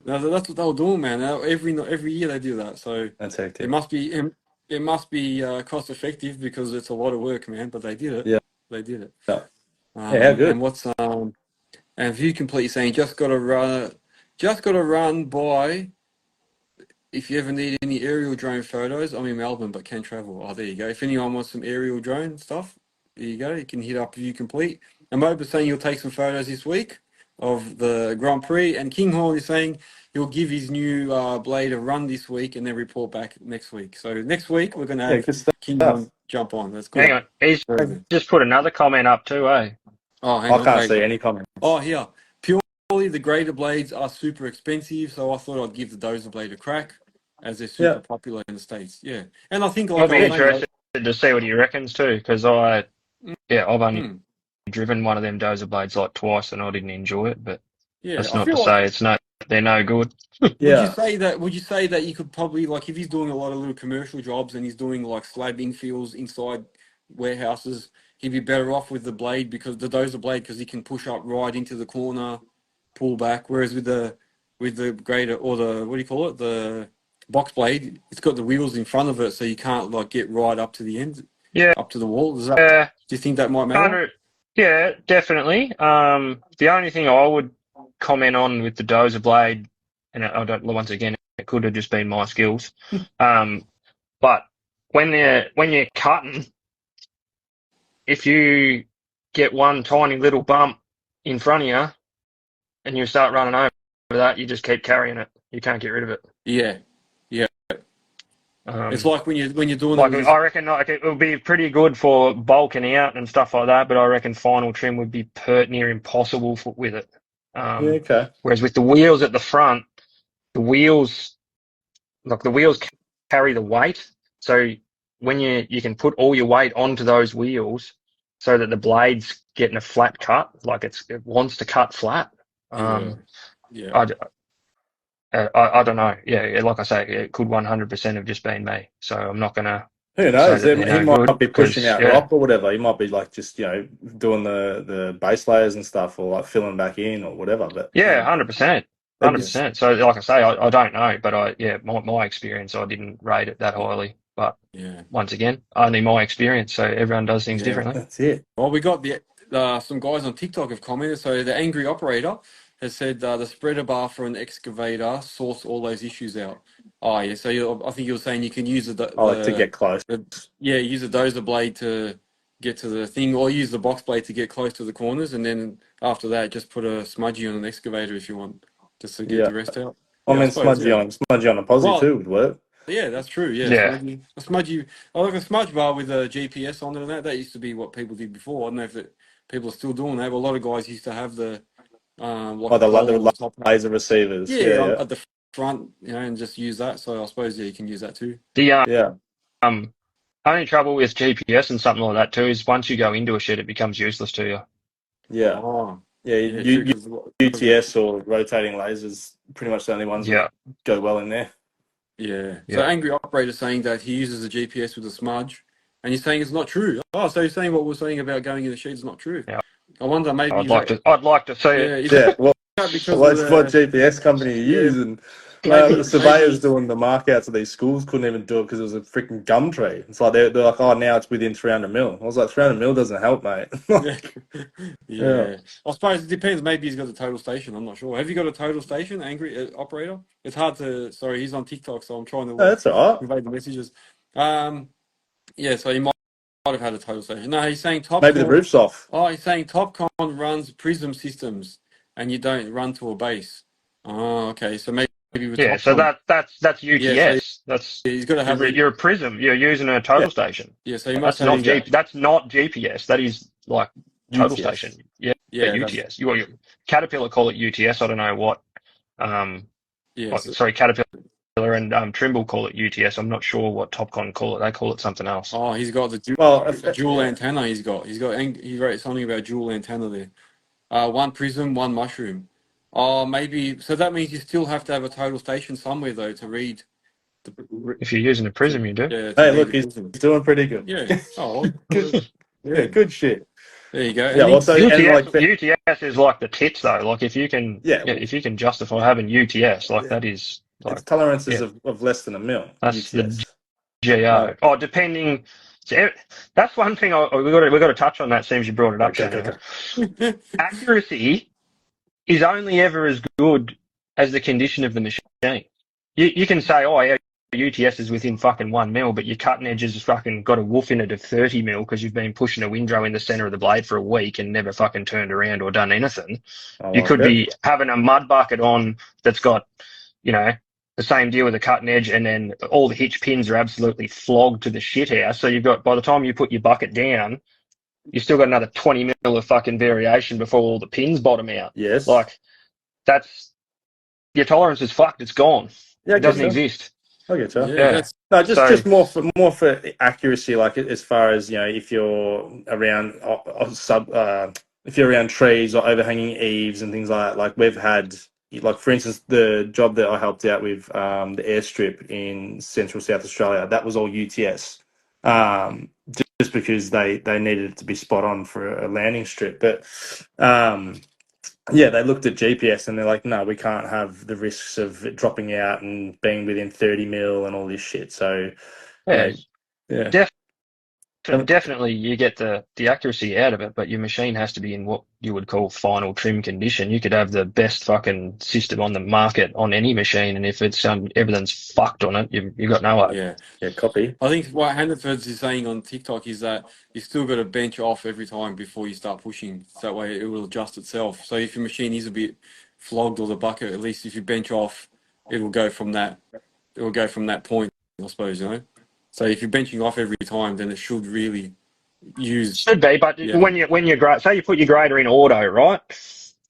No, that's what they were doing, man. Every year they do that. So that's hectic. It must be cost effective because it's a lot of work, man. But they did it. Yeah, they did it. Yeah, how good. And View Complete saying just got to run by. If you ever need any aerial drone photos, I'm in Melbourne but can travel. Oh, there you go. If anyone wants some aerial drone stuff, there you go. You can hit up View Complete. And Mob is saying he'll take some photos this week of the Grand Prix. And Kinghorn is saying he'll give his new blade a run this week and then report back next week. So next week we're going to have good stuff. Kinghorn jump on. That's good. Hang on, he's just put another comment up too, eh? Oh, hang I on. can't see any comments. Oh, here. Purely the greater blades are super expensive, so I thought I'd give the dozer blade a crack as they're super popular in the States. Yeah. And I think I'll be interested to see what he reckons too, because I've only driven one of them dozer blades like twice and I didn't enjoy it, but that's not to say they're no good. Would you say that you could probably, like, if he's doing a lot of little commercial jobs and he's doing like slab infills inside warehouses, he'd be better off with the blade, because the dozer blade, because he can push up right into the corner, pull back, whereas with the grader, or the, what do you call it, the box blade, it's got the wheels in front of it, so you can't like get right up to the end, up to the wall. Do you think that might matter? Yeah, definitely. The only thing I would comment on with the dozer blade, and I don't, once again, it could have just been my skills, but when you're cutting, if you get one tiny little bump in front of you and you start running over that, you just keep carrying it. You can't get rid of it. Yeah. It's like when you're doing like, I reckon like, it would be pretty good for bulking out and stuff like that, but I reckon final trim would be pert near impossible with it. Whereas with the wheels at the front, the wheels carry the weight, so when you can put all your weight onto those wheels, so that the blade's getting a flat cut, like it wants to cut flat. I don't know. Yeah, like I say, it could 100% have just been me. So I'm not gonna. Who knows? He might be pushing out rock or whatever. He might be like just doing the base layers and stuff, or like filling back in or whatever. But 100%. So like I say, I don't know, but my experience, I didn't rate it that highly. But once again, only my experience. So everyone does things differently. That's it. Well, we got some guys on TikTok have commented. So the angry operator has said the spreader bar for an excavator sorts all those issues out. Oh yeah, so I think you were saying you can use to get close. Use a dozer blade to get to the thing, or use the box blade to get close to the corners, and then after that, just put a smudgy on an excavator if you want, just to get the rest out. Smudgy on a posi too would work. Yeah, that's true. Yeah. A smudgy. I like a smudge bar with a GPS on it and that. That used to be what people did before. I don't know if people are still doing that, but a lot of guys used to have the the laser receivers. At the front, and just use that. So I suppose you can use that too. The only trouble with GPS and something like that too is once you go into a shed, it becomes useless to you. Yeah. UTS or rotating lasers, pretty much the only ones that go well in there. Yeah. So angry operator saying that he uses the GPS with a smudge, and he's saying it's not true. Oh, so he's saying what we're saying about going in the shed is not true. Yeah. I wonder, maybe I'd like to see it. Yeah. Well, what GPS company you use? And the surveyors doing the markouts of these schools couldn't even do it because it was a freaking gum tree. It's like they're like, oh, now it's within 300 mil. I was like, 300 mil doesn't help, mate. I suppose it depends. Maybe he's got a total station. I'm not sure. Have you got a total station, angry operator? It's hard to. Sorry, he's on TikTok, so I'm trying to. That's all right. Convey the messages. So he might have had a total station. No, he's saying maybe the roof's off. Oh, he's saying Topcon runs prism systems, and you don't run to a base. Oh, okay. So maybe with Topcon. So that's UTS. He's got to have. You're a prism. You're using a total station. Yeah. So you must that's not GPS. That is like total UTS. station. Yeah. UTS. Your Caterpillar call it UTS. I don't know what. Caterpillar and Trimble call it UTS. I'm not sure what Topcon call it. They call it something else. Oh, he's got the dual antenna. He wrote something about dual antenna there. One prism, one mushroom. Oh, maybe. So that means you still have to have a total station somewhere though to read. If you're using a prism, you do. Yeah, hey, look, he's doing pretty good. Yeah. Oh, good. Good shit. There you go. Yeah. Also, UTS is like the tits though. Like if you can, if you can justify having UTS, that is. Like, it's tolerances of less than a mil. That's UTS. The GO. Oh, depending. That's one thing we got to touch on. That seems you brought it up. Okay. Accuracy is only ever as good as the condition of the machine. You can say, oh yeah, UTS is within fucking 1 mil, but your cutting edge has fucking got a woof in it of 30 mil because you've been pushing a windrow in the center of the blade for a week and never fucking turned around or done anything. I You like could it. be having a mud bucket on that's got, you know, the same deal with the cutting edge, and then all the hitch pins are absolutely flogged to the shit house. So you've got, by the time you put your bucket down, you've still got another 20 mil of fucking variation before all the pins bottom out. Yes. Like, that's, your tolerance is fucked. It's gone. Yeah, It doesn't exist. I get you. Yeah, that's No, just So- just more for accuracy, like as far as, you know, if you're around if you're around trees or overhanging eaves and things like that. Like we've had, like for instance, the job that I helped out with, the airstrip in central South Australia, that was all UTS, just because they needed it to be spot on for a landing strip. But yeah, they looked at GPS and they're like, no, we can't have the risks of it dropping out and being within 30 mil and all this shit. So, Yeah, yeah. definitely you get the accuracy out of it, but your machine has to be in what you would call final trim condition. You could have the best fucking system on the market on any machine, and if it's everything's fucked on it, you've got no hope. Yeah, copy. I think what Hannaford's is saying on TikTok is that you still got to bench off every time before you start pushing. So that way it will adjust itself. So if your machine is a bit flogged or the bucket, at least if you bench off, it will go from that. It will go from that point, I suppose, you know. So if you're benching off every time, then it should really use. Should be, but Yeah. when you say you put your grader in auto, right,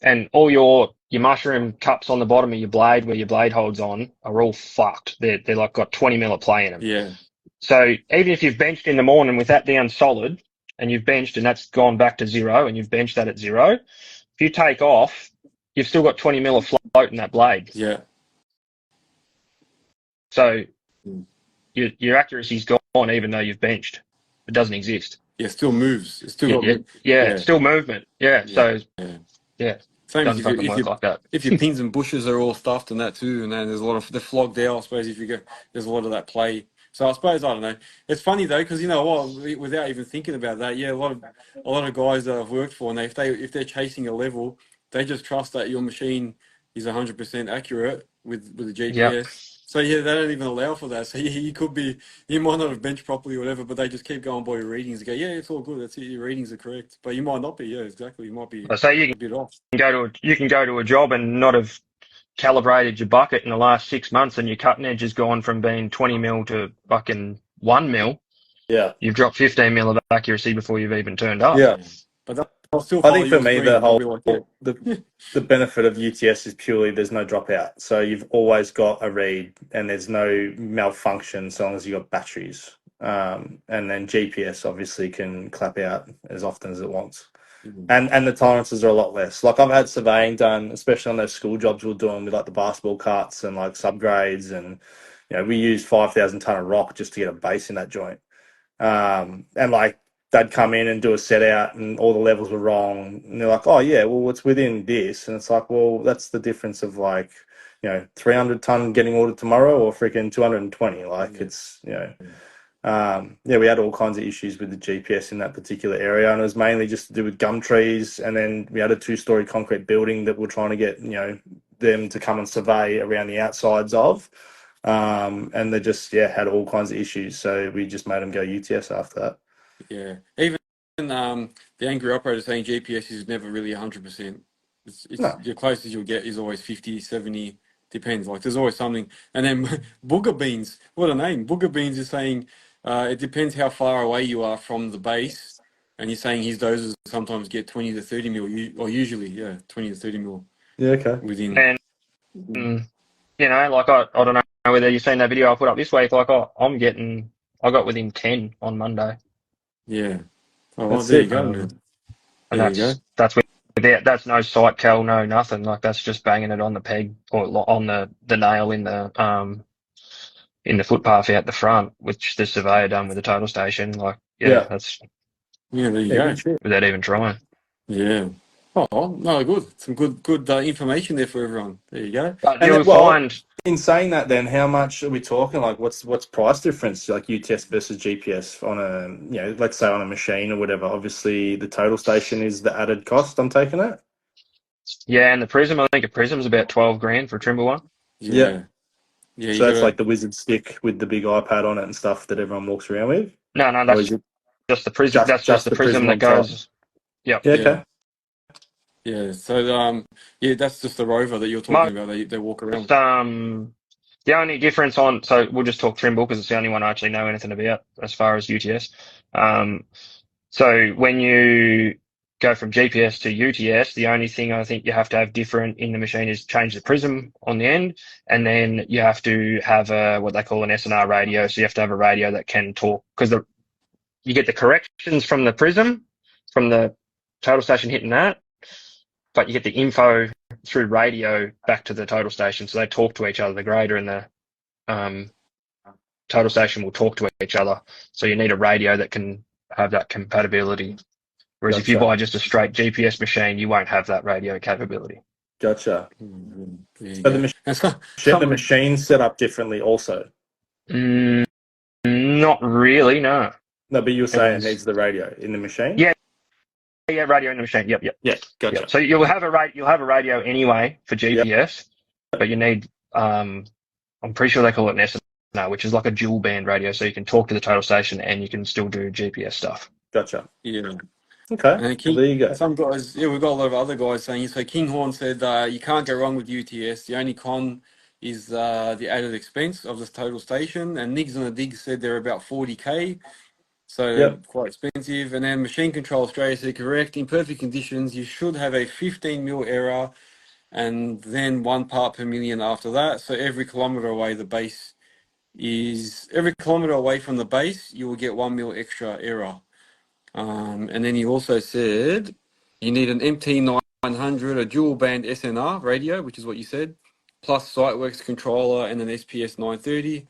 and all your mushroom cups on the bottom of your blade where your blade holds on are all fucked. They're like got 20 mil of play in them. Yeah. So even if you've benched in the morning with that down solid, and you've benched and that's gone back to 0, and you've benched that at 0, if you take off, you've still got 20 mil of float in that blade. Yeah. So your accuracy's gone even though you've benched. It doesn't exist. Yeah, it still moves. It's still got. It's still movement. Yeah. So Same as doesn't if work like that. If your pins and bushes are all stuffed and that too, and then there's a lot of they're flogged out. I suppose if you go, there's a lot of that play. So I suppose I don't know. It's funny though because you know what, without even thinking about that, a lot of guys that I've worked for, and if they're chasing a level, they just trust that your machine is 100% accurate with the GPS. Yep. So they don't even allow for that. So you might not have benched properly or whatever, but they just keep going by your readings and go, yeah, it's all good. That's it. Your readings are correct, but you might not be. Yeah, exactly. You might be. So you a bit off. can go to a job and not have calibrated your bucket in the last 6 months, and your cutting edge has gone from being 20 mil to fucking 1 mil. Yeah. You've dropped 15 mil of accuracy before you've even turned up. Yeah. But I'll still I think for me, the whole like, the benefit of UTS is purely there's no dropout. So you've always got a read and there's no malfunction so long as you've got batteries. And then GPS obviously can clap out as often as it wants. And the tolerances are a lot less. Like I've had surveying done, especially on those school jobs we're doing with like the basketball carts and like subgrades, and we used 5,000 ton of rock just to get a base in that joint. And like they'd come in and do a set out and all the levels were wrong, and they're like, oh yeah, well it's within this, and it's like, well that's the difference of like 300 ton getting ordered tomorrow or freaking 220. Like it's we had all kinds of issues with the GPS in that particular area, and it was mainly just to do with gum trees. And then we had a 2-story concrete building that we're trying to get them to come and survey around the outsides of, and they just had all kinds of issues, so we just made them go UTS after that. Yeah, even the angry operator saying GPS is never really 100%. It's No. the closest you'll get is always 50, 70, depends. Like there's always something. And then Booger Beans, what a name! Booger Beans is saying it depends how far away you are from the base, and he's saying his doses sometimes get 20 to 30 mil, or usually 20 to 30 mil. Yeah, okay. Within. And like I don't know whether you've seen that video I put up this week. Like I got within 10 on Monday. Yeah. Oh, well, That's there it. you go, man. And There you go. that's no sight cal, no nothing. Like that's just banging it on the peg or on the nail in the footpath out the front, which the surveyor done with the total station. Like that's Yeah, there you go. without even trying. Yeah. Oh no, good. Some good information there for everyone. There you go. But And you'll well, find in saying that, then how much are we talking? Like, what's price difference, like UTS versus GPS on a let's say on a machine or whatever? Obviously, the total station is the added cost. I'm taking it. and the Prism. I think a Prism's about 12 grand for a Trimble one. Yeah. Yeah, you So that's gotta. like the wizard stick with the big iPad on it and stuff that everyone walks around with? No, Or that's is it just the prism. That's just just the the prism prism that on top? goes. Yep. Yeah, Yeah, okay. yeah. So yeah, that's just the rover that you're talking about. They walk around. The only difference on, so we'll just talk Trimble because it's the only one I actually know anything about as far as UTS. So when you go from GPS to UTS, the only thing I think you have to have different in the machine is change the prism on the end, and then you have to have what they call an SNR radio. So you have to have a radio that can talk because you get the corrections from the prism, from the total station hitting that, but you get the info through radio back to the total station. So they talk to each other. The grader and the um, total station will talk to each other. So you need a radio that can have that compatibility. Whereas if you Gotcha. buy just a straight GPS machine, you won't have that radio capability. Gotcha. There you So go. And the machine's set up differently also. Not really, no. No, but you were saying it Because needs the radio in the machine? yeah, radio in the machine. Yep. Yeah, gotcha. Yep. So you'll have a radio anyway for Yep. GPS, but you need I'm pretty sure they call it an SNR, which is like a dual band radio, so you can talk to the total station and you can still do GPS stuff. Gotcha. yeah. Okay. And Well, there you go. some guys, yeah, we've got a lot of other guys saying. So Kinghorn said you can't go wrong with UTS. The only con is the added expense of this total station. And Nigs on the Dig said they're about 40K, so they're Yep. quite expensive. And then Machine Control Australia said correct. In perfect conditions, you should have a 15 mil error, and then 1 part per million after that. So every kilometre away from the base, you will get 1 mil extra error. And then he also said you need an MT900, a dual band SNR radio, which is what you said, plus Siteworks controller and an SPS 930.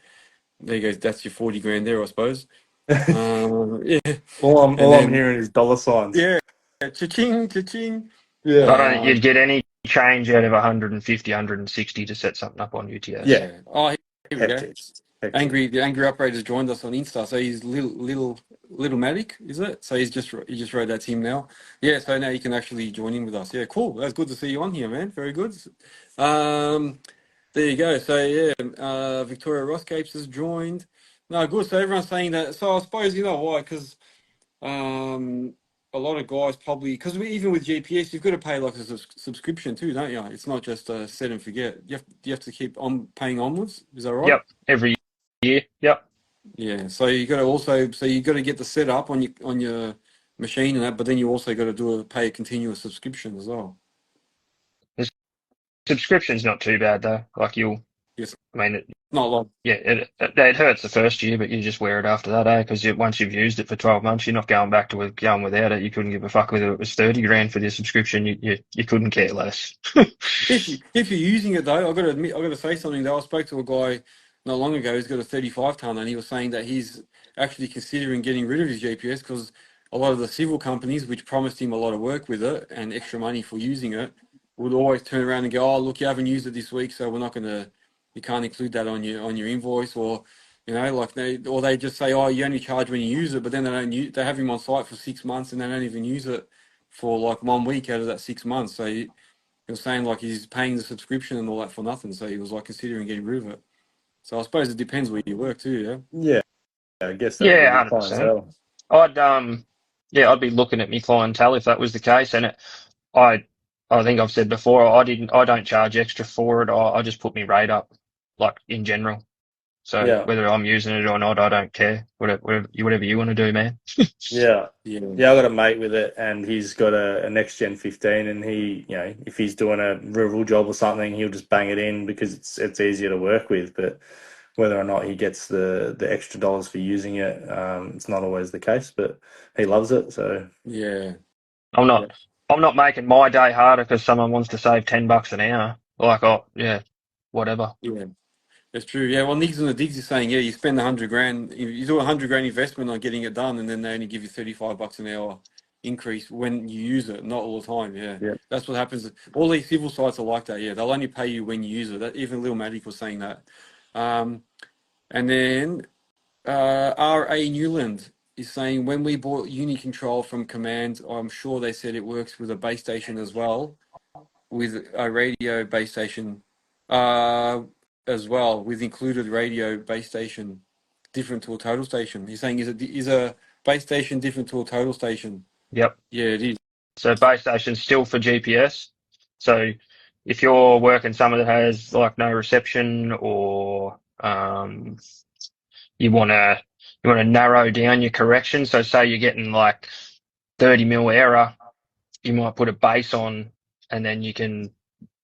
There you go. That's your 40 grand there, I suppose. Yeah. All I'm hearing is dollar signs. Yeah. Cha-ching, cha-ching. Yeah. I don't think you'd get any change out of 150, 160 to set something up on UTS. Yeah. Oh, here we go. Hectic. The angry operator's joined us on Insta. So he's little Matic, is it? So he just wrote that to him now. Yeah. So now you can actually join in with us. Yeah. Cool. That's good to see you on here, man. Very good. There you go. So yeah, Victoria Rosscapes has joined. No, good. So everyone's saying that. So I suppose you know why, because a lot of guys probably because even with GPS, you've got to pay like a subscription too, don't you? It's not just set and forget. You have to keep on paying onwards. Is that right? Yep. Every year. Yep. Yeah. So you got to get the setup on your machine and that, but then you also got to pay a continuous subscription as well. The subscription's not too bad though. Like Yes. I mean, Not long. yeah, it hurts the first year, but you just wear it after that, eh? Because once you've used it for 12 months, you're not going back to going without it. You couldn't give a fuck whether it was 30 grand for the subscription. You couldn't care less. If you're using it though, I've got to admit, I've got to say something though. I spoke to a guy not long ago who's got a 35 ton, and he was saying that he's actually considering getting rid of his GPS because a lot of the civil companies, which promised him a lot of work with it and extra money for using it, would always turn around and go, "Oh, look, you haven't used it this week, so we're not gonna. You can't include that on your invoice," or like they just say, "Oh, you only charge when you use it," but then they have him on site for 6 months and they don't even use it for like 1 week out of that 6 months. So he was saying like he's paying the subscription and all that for nothing. So he was like considering getting rid of it. So I suppose it depends where you work too, yeah. Yeah. I guess that would be Yeah, fine as 100%. well. I'd be looking at my clientele if that was the case, and I think I've said before, I don't charge extra for it. I just put my rate up, like in general. So Yeah. whether I'm using it or not, I don't care. Whatever you want to do, man. Yeah. Yeah. Yeah, I got a mate with it, and he's got a Nexgen 15, and he, if he's doing a rural job or something, he'll just bang it in because it's easier to work with. But whether or not he gets the extra dollars for using it, it's not always the case. But he loves it, so Yeah. I'm not making my day harder because someone wants to save $10 an hour. Like, oh yeah, whatever. Yeah. That's true. Yeah. Well, Nigs and the Digs is saying, yeah, you spend 100 grand, you do 100 grand investment on getting it done, and then they only give you $35 an hour increase when you use it, not all the time. Yeah. Yeah. That's what happens. All these civil sites are like that. Yeah. They'll only pay you when you use it. Even Lil Matic was saying that. And then R.A. Newland is saying when we bought Uni Control from Command, I'm sure they said it works with a base station as well, with a radio base station. as well with included radio base station different to a total station? He's saying is a base station different to a total station? Yep. Yeah, it is. So base station's still for GPS. So if you're working somewhere that has like no reception, or you wanna narrow down your correction. So say you're getting like 30 mil error, you might put a base on, and then you can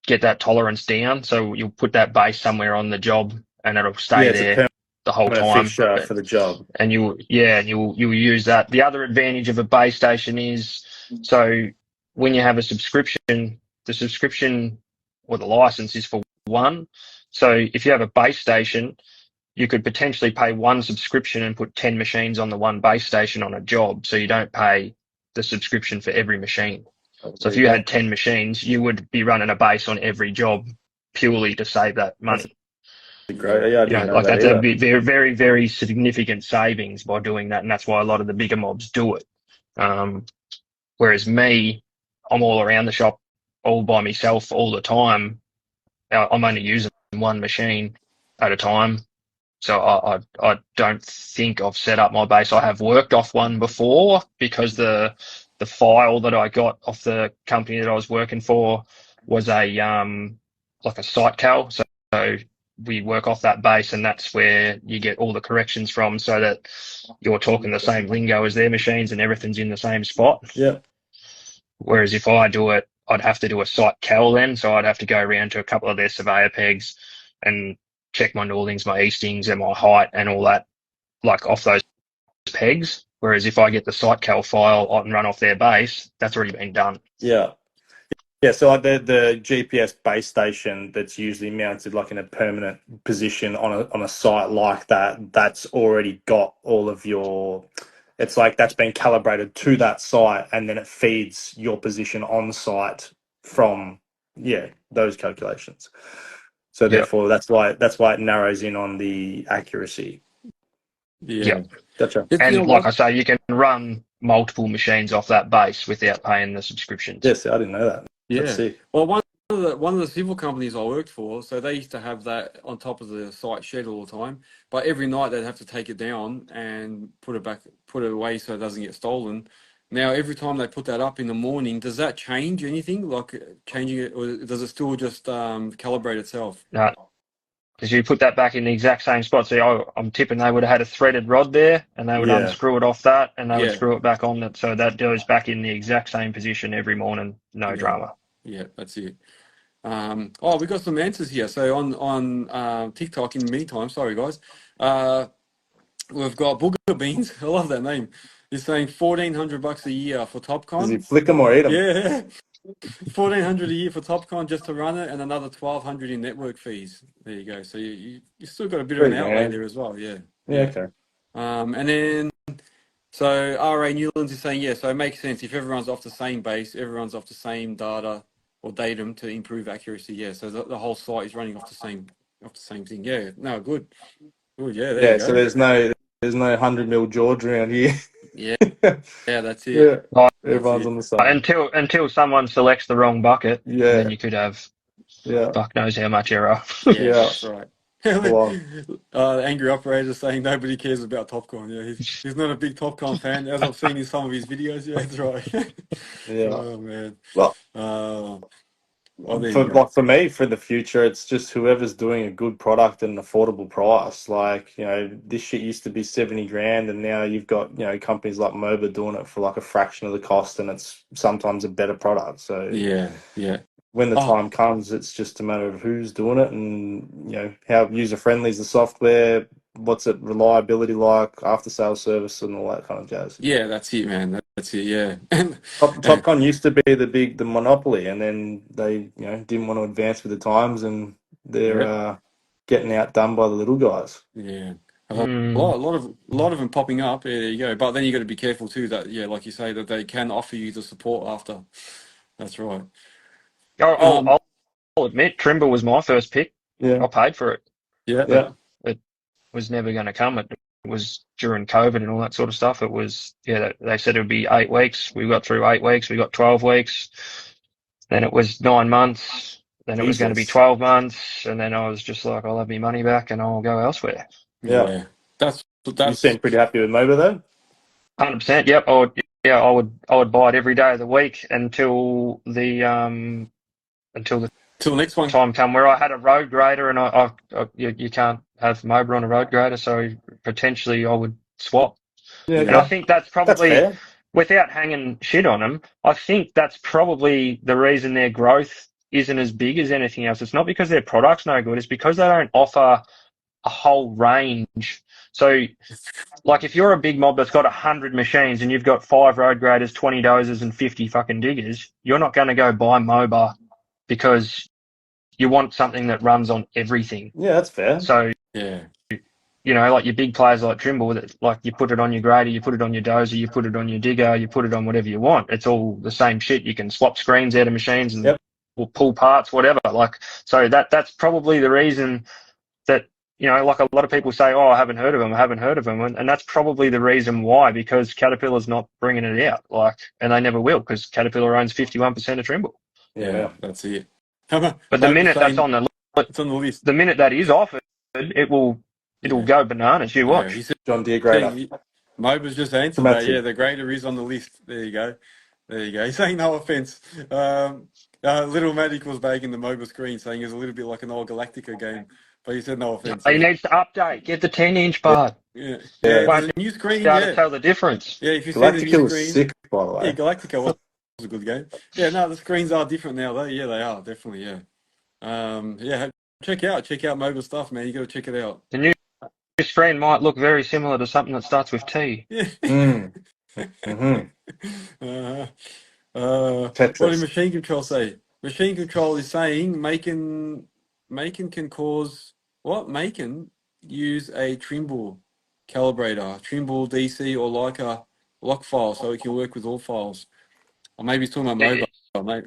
get that tolerance down. So you'll put that base somewhere on the job, and it'll stay it's there the whole a time. fixture for the job. And you'll use that. The other advantage of a base station is, so when you have a subscription, the subscription or the license is for one. So if you have a base station, you could potentially pay one subscription and put 10 machines on the one base station on a job. So you don't pay the subscription for every machine. So if you had 10 machines, you would be running a base on every job purely to save that money. Great. Yeah, I didn't know like that that's either. a very, very, very significant savings by doing that, and that's why a lot of the bigger mobs do it. Whereas me, I'm all around the shop, all by myself all the time. I'm only using one machine at a time, so I don't think I've set up my base. I have worked off one before because the file that I got off the company that I was working for was a like a site cal, so we work off that base, and that's where you get all the corrections from, so that you're talking the same lingo as their machines and everything's in the same spot. Yeah. Whereas if I do it, I'd have to do a site cal then, so I'd have to go around to a couple of their surveyor pegs and check my Northings, my Eastings, and my height and all that, like off those pegs. Whereas if I get the site cal file and run off their base, that's already been done. Yeah. Yeah, so like the GPS base station that's usually mounted like in a permanent position on a site like that, that's already got all of your, it's like that's been calibrated to that site, and then it feeds your position on site from those calculations. So therefore that's why it narrows in on the accuracy. Yeah. Gotcha. And like I say, you can run multiple machines off that base without paying the subscriptions. Yes, I didn't know that. Yeah. Well, one of the civil companies I worked for, so they used to have that on top of the site shed all the time. But every night they'd have to take it down and put it away so it doesn't get stolen. Now, every time they put that up in the morning, does that change anything? Like changing it, or does it still just calibrate itself? No, because you put that back in the exact same spot. So I'm tipping they would have had a threaded rod there, and they would unscrew it off that, and they would screw it back on it. So that goes back in the exact same position every morning. No drama. Yeah, that's it. We got some answers here. So on TikTok, in the meantime, sorry guys, we've got Booger Beans. I love that name. He's saying $1,400 a year for TopCon. Does he flick them or eat them? Yeah, $1,400 a year for TopCon just to run it, and another $1,200 in network fees. There you go. So you still got a bit of an outlay there as well. Yeah. Yeah. Okay. And then so RA Newlands is saying so it makes sense if everyone's off the same base, everyone's off the same data or datum to improve accuracy. Yeah. So the whole site is running off the same thing. Yeah. No, good. Good. Yeah. There you go. So there's no 100 mil George around here. Yeah. Yeah, that's it. Yeah. Everyone's on the same. Until someone selects the wrong bucket, then you could have fuck knows how much error. Yeah, that's right. Angry operator saying nobody cares about TopCon. Yeah, he's not a big TopCon fan, as I've seen in some of his videos. Yeah, that's right. Oh man. Well, for me, for the future, it's just whoever's doing a good product at an affordable price. Like, this shit used to be 70 grand, and now you've got, companies like Moasure doing it for like a fraction of the cost, and it's sometimes a better product. So yeah. When the time comes, it's just a matter of who's doing it, and how user friendly is the software, what's it reliability like, after sales service, and all that kind of jazz. Yeah, that's it, man. That's it. Yeah. TopCon used to be the monopoly, and then they didn't want to advance with the times, and they're getting outdone by the little guys. Yeah. A lot of them popping up. Yeah, there you go. But then you got to be careful too that like you say, that they can offer you the support after. That's right. I'll admit, Trimble was my first pick. Yeah. I paid for it. Yeah. It was never going to come. It was during COVID and all that sort of stuff. It was, they said it would be 8 weeks. We got through 8 weeks. We got 12 weeks. Then it was 9 months. Then it was going to be Jesus. 12 months, and then I was just like, I'll have my money back and I'll go elsewhere. Yeah. That's You seem pretty happy with Moba though? 100%. Yep. I would buy it every day of the week until the till next one. time come where I had a road grader, and you can't have Moba on a road grader, so potentially I would swap. Yeah, And I think that's that's probably, fair. without hanging shit on them, I think that's probably the reason their growth isn't as big as anything else. It's not because their product's no good, it's because they don't offer a whole range. So, like, if you're a big mob that's got 100 machines and you've got 5 road graders, 20 dozers, and 50 fucking diggers, you're not going to go buy Moba because you want something that runs on everything. Yeah, that's fair. So, Yeah. like your big players like Trimble, that like you put it on your grader, you put it on your dozer, you put it on your digger, you put it on whatever you want. It's all the same shit. You can swap screens out of machines and pull parts, whatever. Like, so that's probably the reason that, like a lot of people say, oh, I haven't heard of them. And that's probably the reason why, because Caterpillar's not bringing it out, and they never will, because Caterpillar owns 51% of Trimble. Yeah, that's it. But the minute that's on the it's on the list. The minute that is offered, it'll go bananas. You watch. He said, John Deere grader. Moba's just answered that. Yeah, the grader is on the list. There you go. He's saying no offense. Little Matt equals bagging the Moba screen, saying it's a little bit like an old Galactica game. But he said no offense. He needs to update. Get the 10-inch part. Yeah. The new screen. To tell the difference. Yeah, if you see Galactica the new was screen, sick, by the way. Yeah, Galactica was a good game. Yeah, no, the screens are different now, though. Yeah, they are definitely. Yeah. Check out Moba stuff, man. You got to check it out. The new screen might look very similar to something that starts with T. Yeah. What did Machine Control say? Machine Control is saying Macon can cause what? Macon use a Trimble calibrator, Trimble DC or like a lock file, so it can work with all files. Or maybe he's talking about Moba, mate.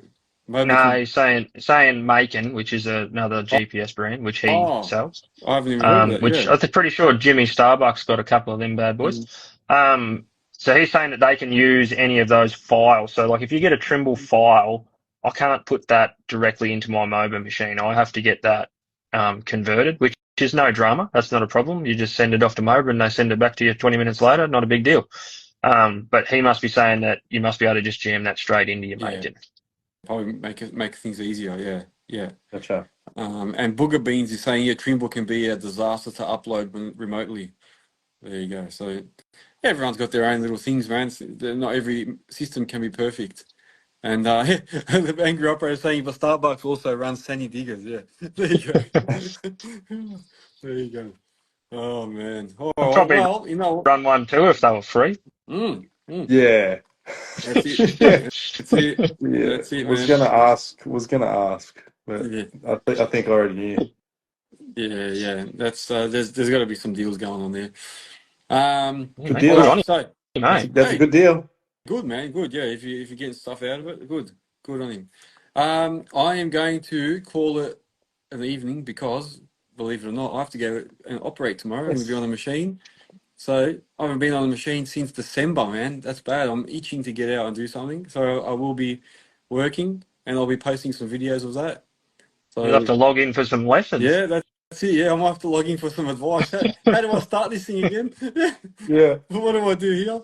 No, he's saying Macon, which is another GPS brand, which he sells. I haven't even heard of that. Which I'm pretty sure Jimmy Starbucks got a couple of them bad boys. So he's saying that they can use any of those files. So, like, if you get a Trimble file, I can't put that directly into my Moba machine. I have to get that converted, which is no drama. That's not a problem. You just send it off to Moba and they send it back to you 20 minutes later. Not a big deal. But he must be saying that you must be able to just jam that straight into your Macon. Probably make things easier. Yeah. Gotcha. And Booger Beans is saying Trimble can be a disaster to upload remotely. There you go. So everyone's got their own little things, man. Not every system can be perfect. And the angry operator is saying, but Starbucks also runs Sandy Diggers. Yeah, there you go. There you go. Oh man. Oh, I'd probably run one too if they were free. Yeah. That's it. That's it. Yeah. That's it, man. Was gonna ask, but I think I already knew. Yeah. That's there's got to be some deals going on there. Good deal. So that's a good deal. Good, man. Good. Yeah. If you're getting stuff out of it, good on him. I am going to call it an evening because, believe it or not, I have to go and operate tomorrow. I'm going to be on the machine. So I haven't been on the machine since December, man. That's bad. I'm itching to get out and do something. So I will be working and I'll be posting some videos of that. So you'll have to log in for some lessons. Yeah, that's it. Yeah, I might have to log in for some advice. How do I start this thing again? Yeah. What do I do here?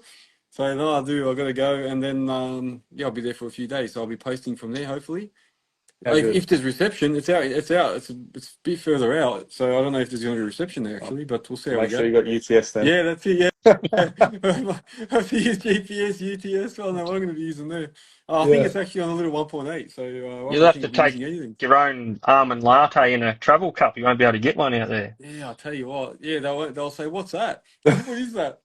So no, I've got to go and then I'll be there for a few days. So I'll be posting from there hopefully. If there's reception, it's out. It's a bit further out, so I don't know if there's going to be reception there actually, but we'll see how we go. Make sure you got UTS then. Yeah, that's it. Yeah, I have to use GPS, UTS. I don't know what I'm going to be using there. I think it's actually on a little 1.8. So you'll have to take your own almond latte in a travel cup. You won't be able to get one out there. Yeah, I'll tell you what. Yeah, they'll say, "What's that? What is that?"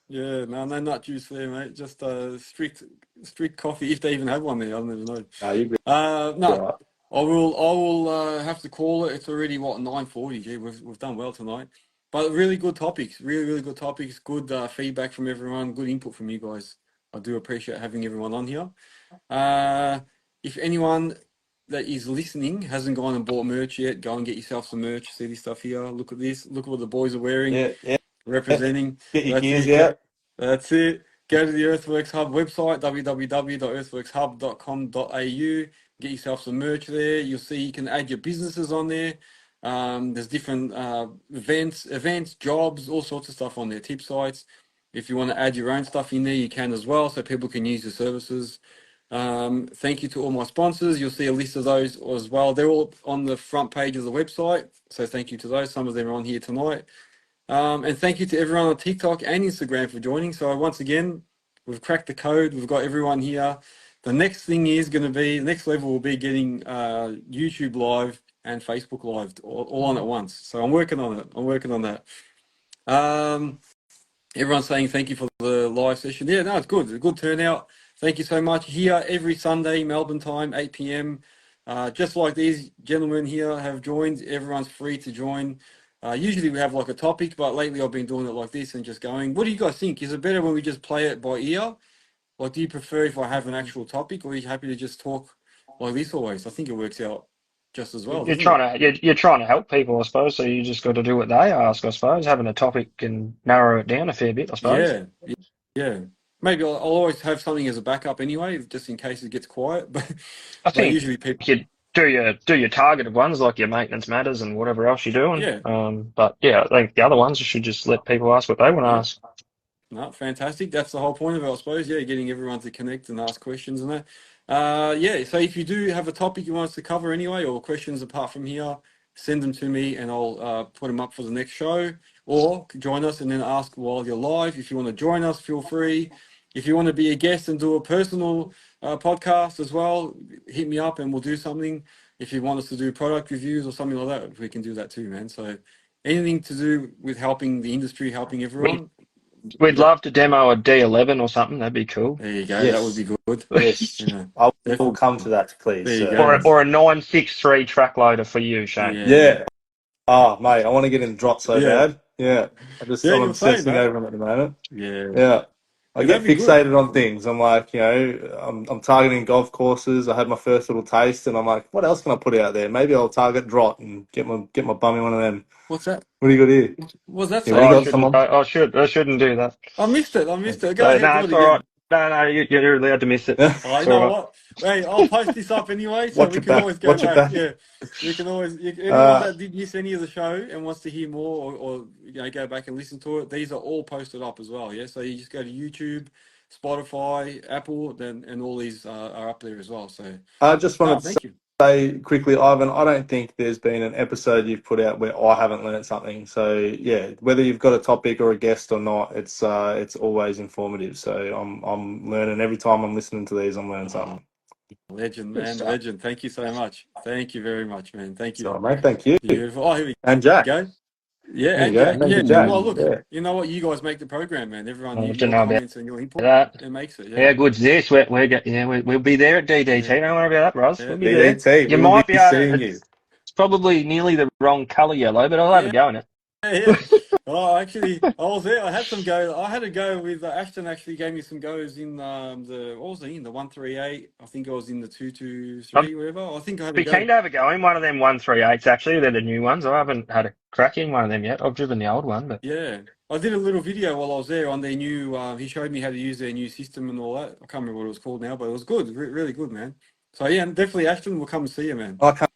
Yeah, no nut juice there, mate. Just strict coffee, if they even have one there. I don't even know. No, I will have to call it. It's already 9:40. Gee, we've done well tonight. But really good topics, really good topics. Good feedback from everyone. Good input from you guys. I do appreciate having everyone on here. If anyone that is listening hasn't gone and bought merch yet, go and get yourself some merch. See this stuff here. Look at this. Look at what the boys are wearing. Yeah. Representing. Get your gears out. That's it. Go to the Earthworks Hub website, www.earthworkshub.com.au. Get yourself some merch there. You'll see you can add your businesses on there. There's different events, jobs, all sorts of stuff on there, tip sites. If you want to add your own stuff in there, you can as well, so people can use your services. Thank you to all my sponsors. You'll see a list of those as well. They're all on the front page of the website, so thank you to those. Some of them are on here tonight. And thank you to everyone on TikTok and Instagram for joining. So once again, we've cracked the code. We've got everyone here. The next thing is going to be, the next level will be getting YouTube Live and Facebook Live all on at once. So I'm working on it. I'm working on that. Everyone's saying thank you for the live session. Yeah, no, it's good. It's a good turnout. Thank you so much. Here every Sunday, Melbourne time, 8 p.m. Just like these gentlemen here have joined, everyone's free to join. Usually we have like a topic, but lately I've been doing it like this and just going. What do you guys think? Is it better when we just play it by ear? Like, do you prefer if I have an actual topic, or are you happy to just talk like this always? I think it works out just as well, You're doesn't it? you're trying to help people, I suppose. So you just got to do what they ask, I suppose. Having a topic can narrow it down a fair bit, I suppose. Yeah. Maybe I'll always have something as a backup anyway, just in case it gets quiet. But I think usually people, you do your targeted ones, like your maintenance matters and whatever else you're doing. yeah. But yeah, I think the other ones you should just let people ask what they want to Yeah. ask. No, fantastic. That's the whole point of it, I suppose. Yeah, getting everyone to connect and ask questions and that. Yeah, so if you do have a topic you want us to cover anyway, or questions apart from here, send them to me and I'll put them up for the next show. Or join us and then ask while you're live. If you want to join us, feel free. If you want to be a guest and do a personal podcast as well, hit me up and we'll do something. If you want us to do product reviews or something like that, we can do that too, man. So anything to do with helping the industry, helping everyone. We'd love to demo a D11 or something. That'd be cool. There you go. Yes. That would be good. Yes, Yeah, I will definitely. come to that, please. There you sir. go. Or a 963 track loader for you, Shane. Yeah. Oh, mate, I want to get in the drop so Yeah. bad. Yeah. I'm Yeah, you were saying obsessing that. over them at the moment. Yeah. Yeah. I Yeah, get that'd be good. fixated on things. I'm like, I'm targeting golf courses. I had my first little taste, and I'm like, what else can I put out there? Maybe I'll target drop and get my bum in one of them. What's that? What do you got here? What's that Yeah, say? what do you I got? Come shouldn't. on. I shouldn't do that. I missed it. Go No, ahead, do it's it all again. right. No, you're allowed to miss it. Yeah. Oh, you It's know all right. what? Hey, I'll post this up anyway, so Watch we it can back. always go Watch it back. back. Yeah, we can always. Anyone Uh, that did miss any of the show and wants to hear more, or go back and listen to it, these are all posted up as well. Yeah, so you just go to YouTube, Spotify, Apple, and all these are up there as well. So, I just wanted to thank you. say quickly, Ivan, I don't think there's been an episode you've put out where I haven't learned something. So yeah, whether you've got a topic or a guest or not, it's always informative. So I'm learning every time I'm listening to these. I'm learning something. Legend, Good man, stuff. legend. Thank you so much. Thank you very much, man. Thank you. So mate, thank you. Beautiful. Oh, here we And Jack. go. Yeah, There you and go. Jack. Thank Yeah. you, Jack. Well, look, Yeah. you know what? You guys make the program, man. Everyone, I don't your know about comments and your input, that. it makes it. How Yeah. good's this? We'll be there at DDT. Yeah. Don't worry about that, Ross. Yeah. We'll be there. DDT, You we will might be be able seeing to. you. It's probably nearly the wrong colour yellow, but I'll have a go in it. Yeah. Oh, actually, I was there. I had some go. I had a go with Ashton. Actually, gave me some goes in the what was it in the 138. I think I was in the 223, whatever. I think I had a Be go. keen to have a go in one of them 138s. Actually, they're the new ones. I haven't had a crack in one of them yet. I've driven the old one, but Yeah, I did a little video while I was there on their new. He showed me how to use their new system and all that. I can't remember what it was called now, but it was good, really good, man. So yeah, definitely Ashton will come and see you, man. I can't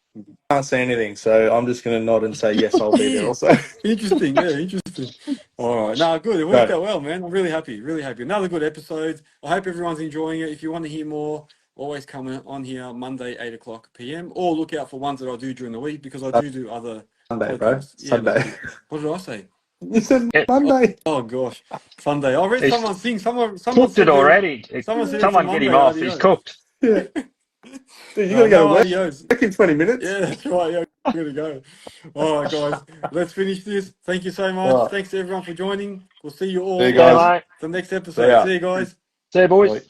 say anything, so I'm just going to nod and say yes, I'll be there Yeah. also. Interesting, yeah, interesting. All right, no, good. It worked out well, man. I'm really happy, really happy. Another good episode. I hope everyone's enjoying it. If you want to hear more, always come on here Monday 8 o'clock p.m. or look out for ones that I do during the week because I do other Sunday, bro. podcasts. Yeah, Sunday. what did I say? You said Yeah. Monday. Oh gosh, Sunday. I read He's someone sing. Someone cooked said it already. Someone said Someone it's a get him Monday, off. He's adios. cooked. Yeah. Dude, you No, got to go to no work adios. in 20 minutes. Yeah, that's right. Yeah, I'm gonna go. All right, guys, let's finish this. Thank you so much. All right. Thanks to everyone for joining. We'll see you all See you on guys. Mate. the next See episode. ya. See you guys. See you, boys. Bye.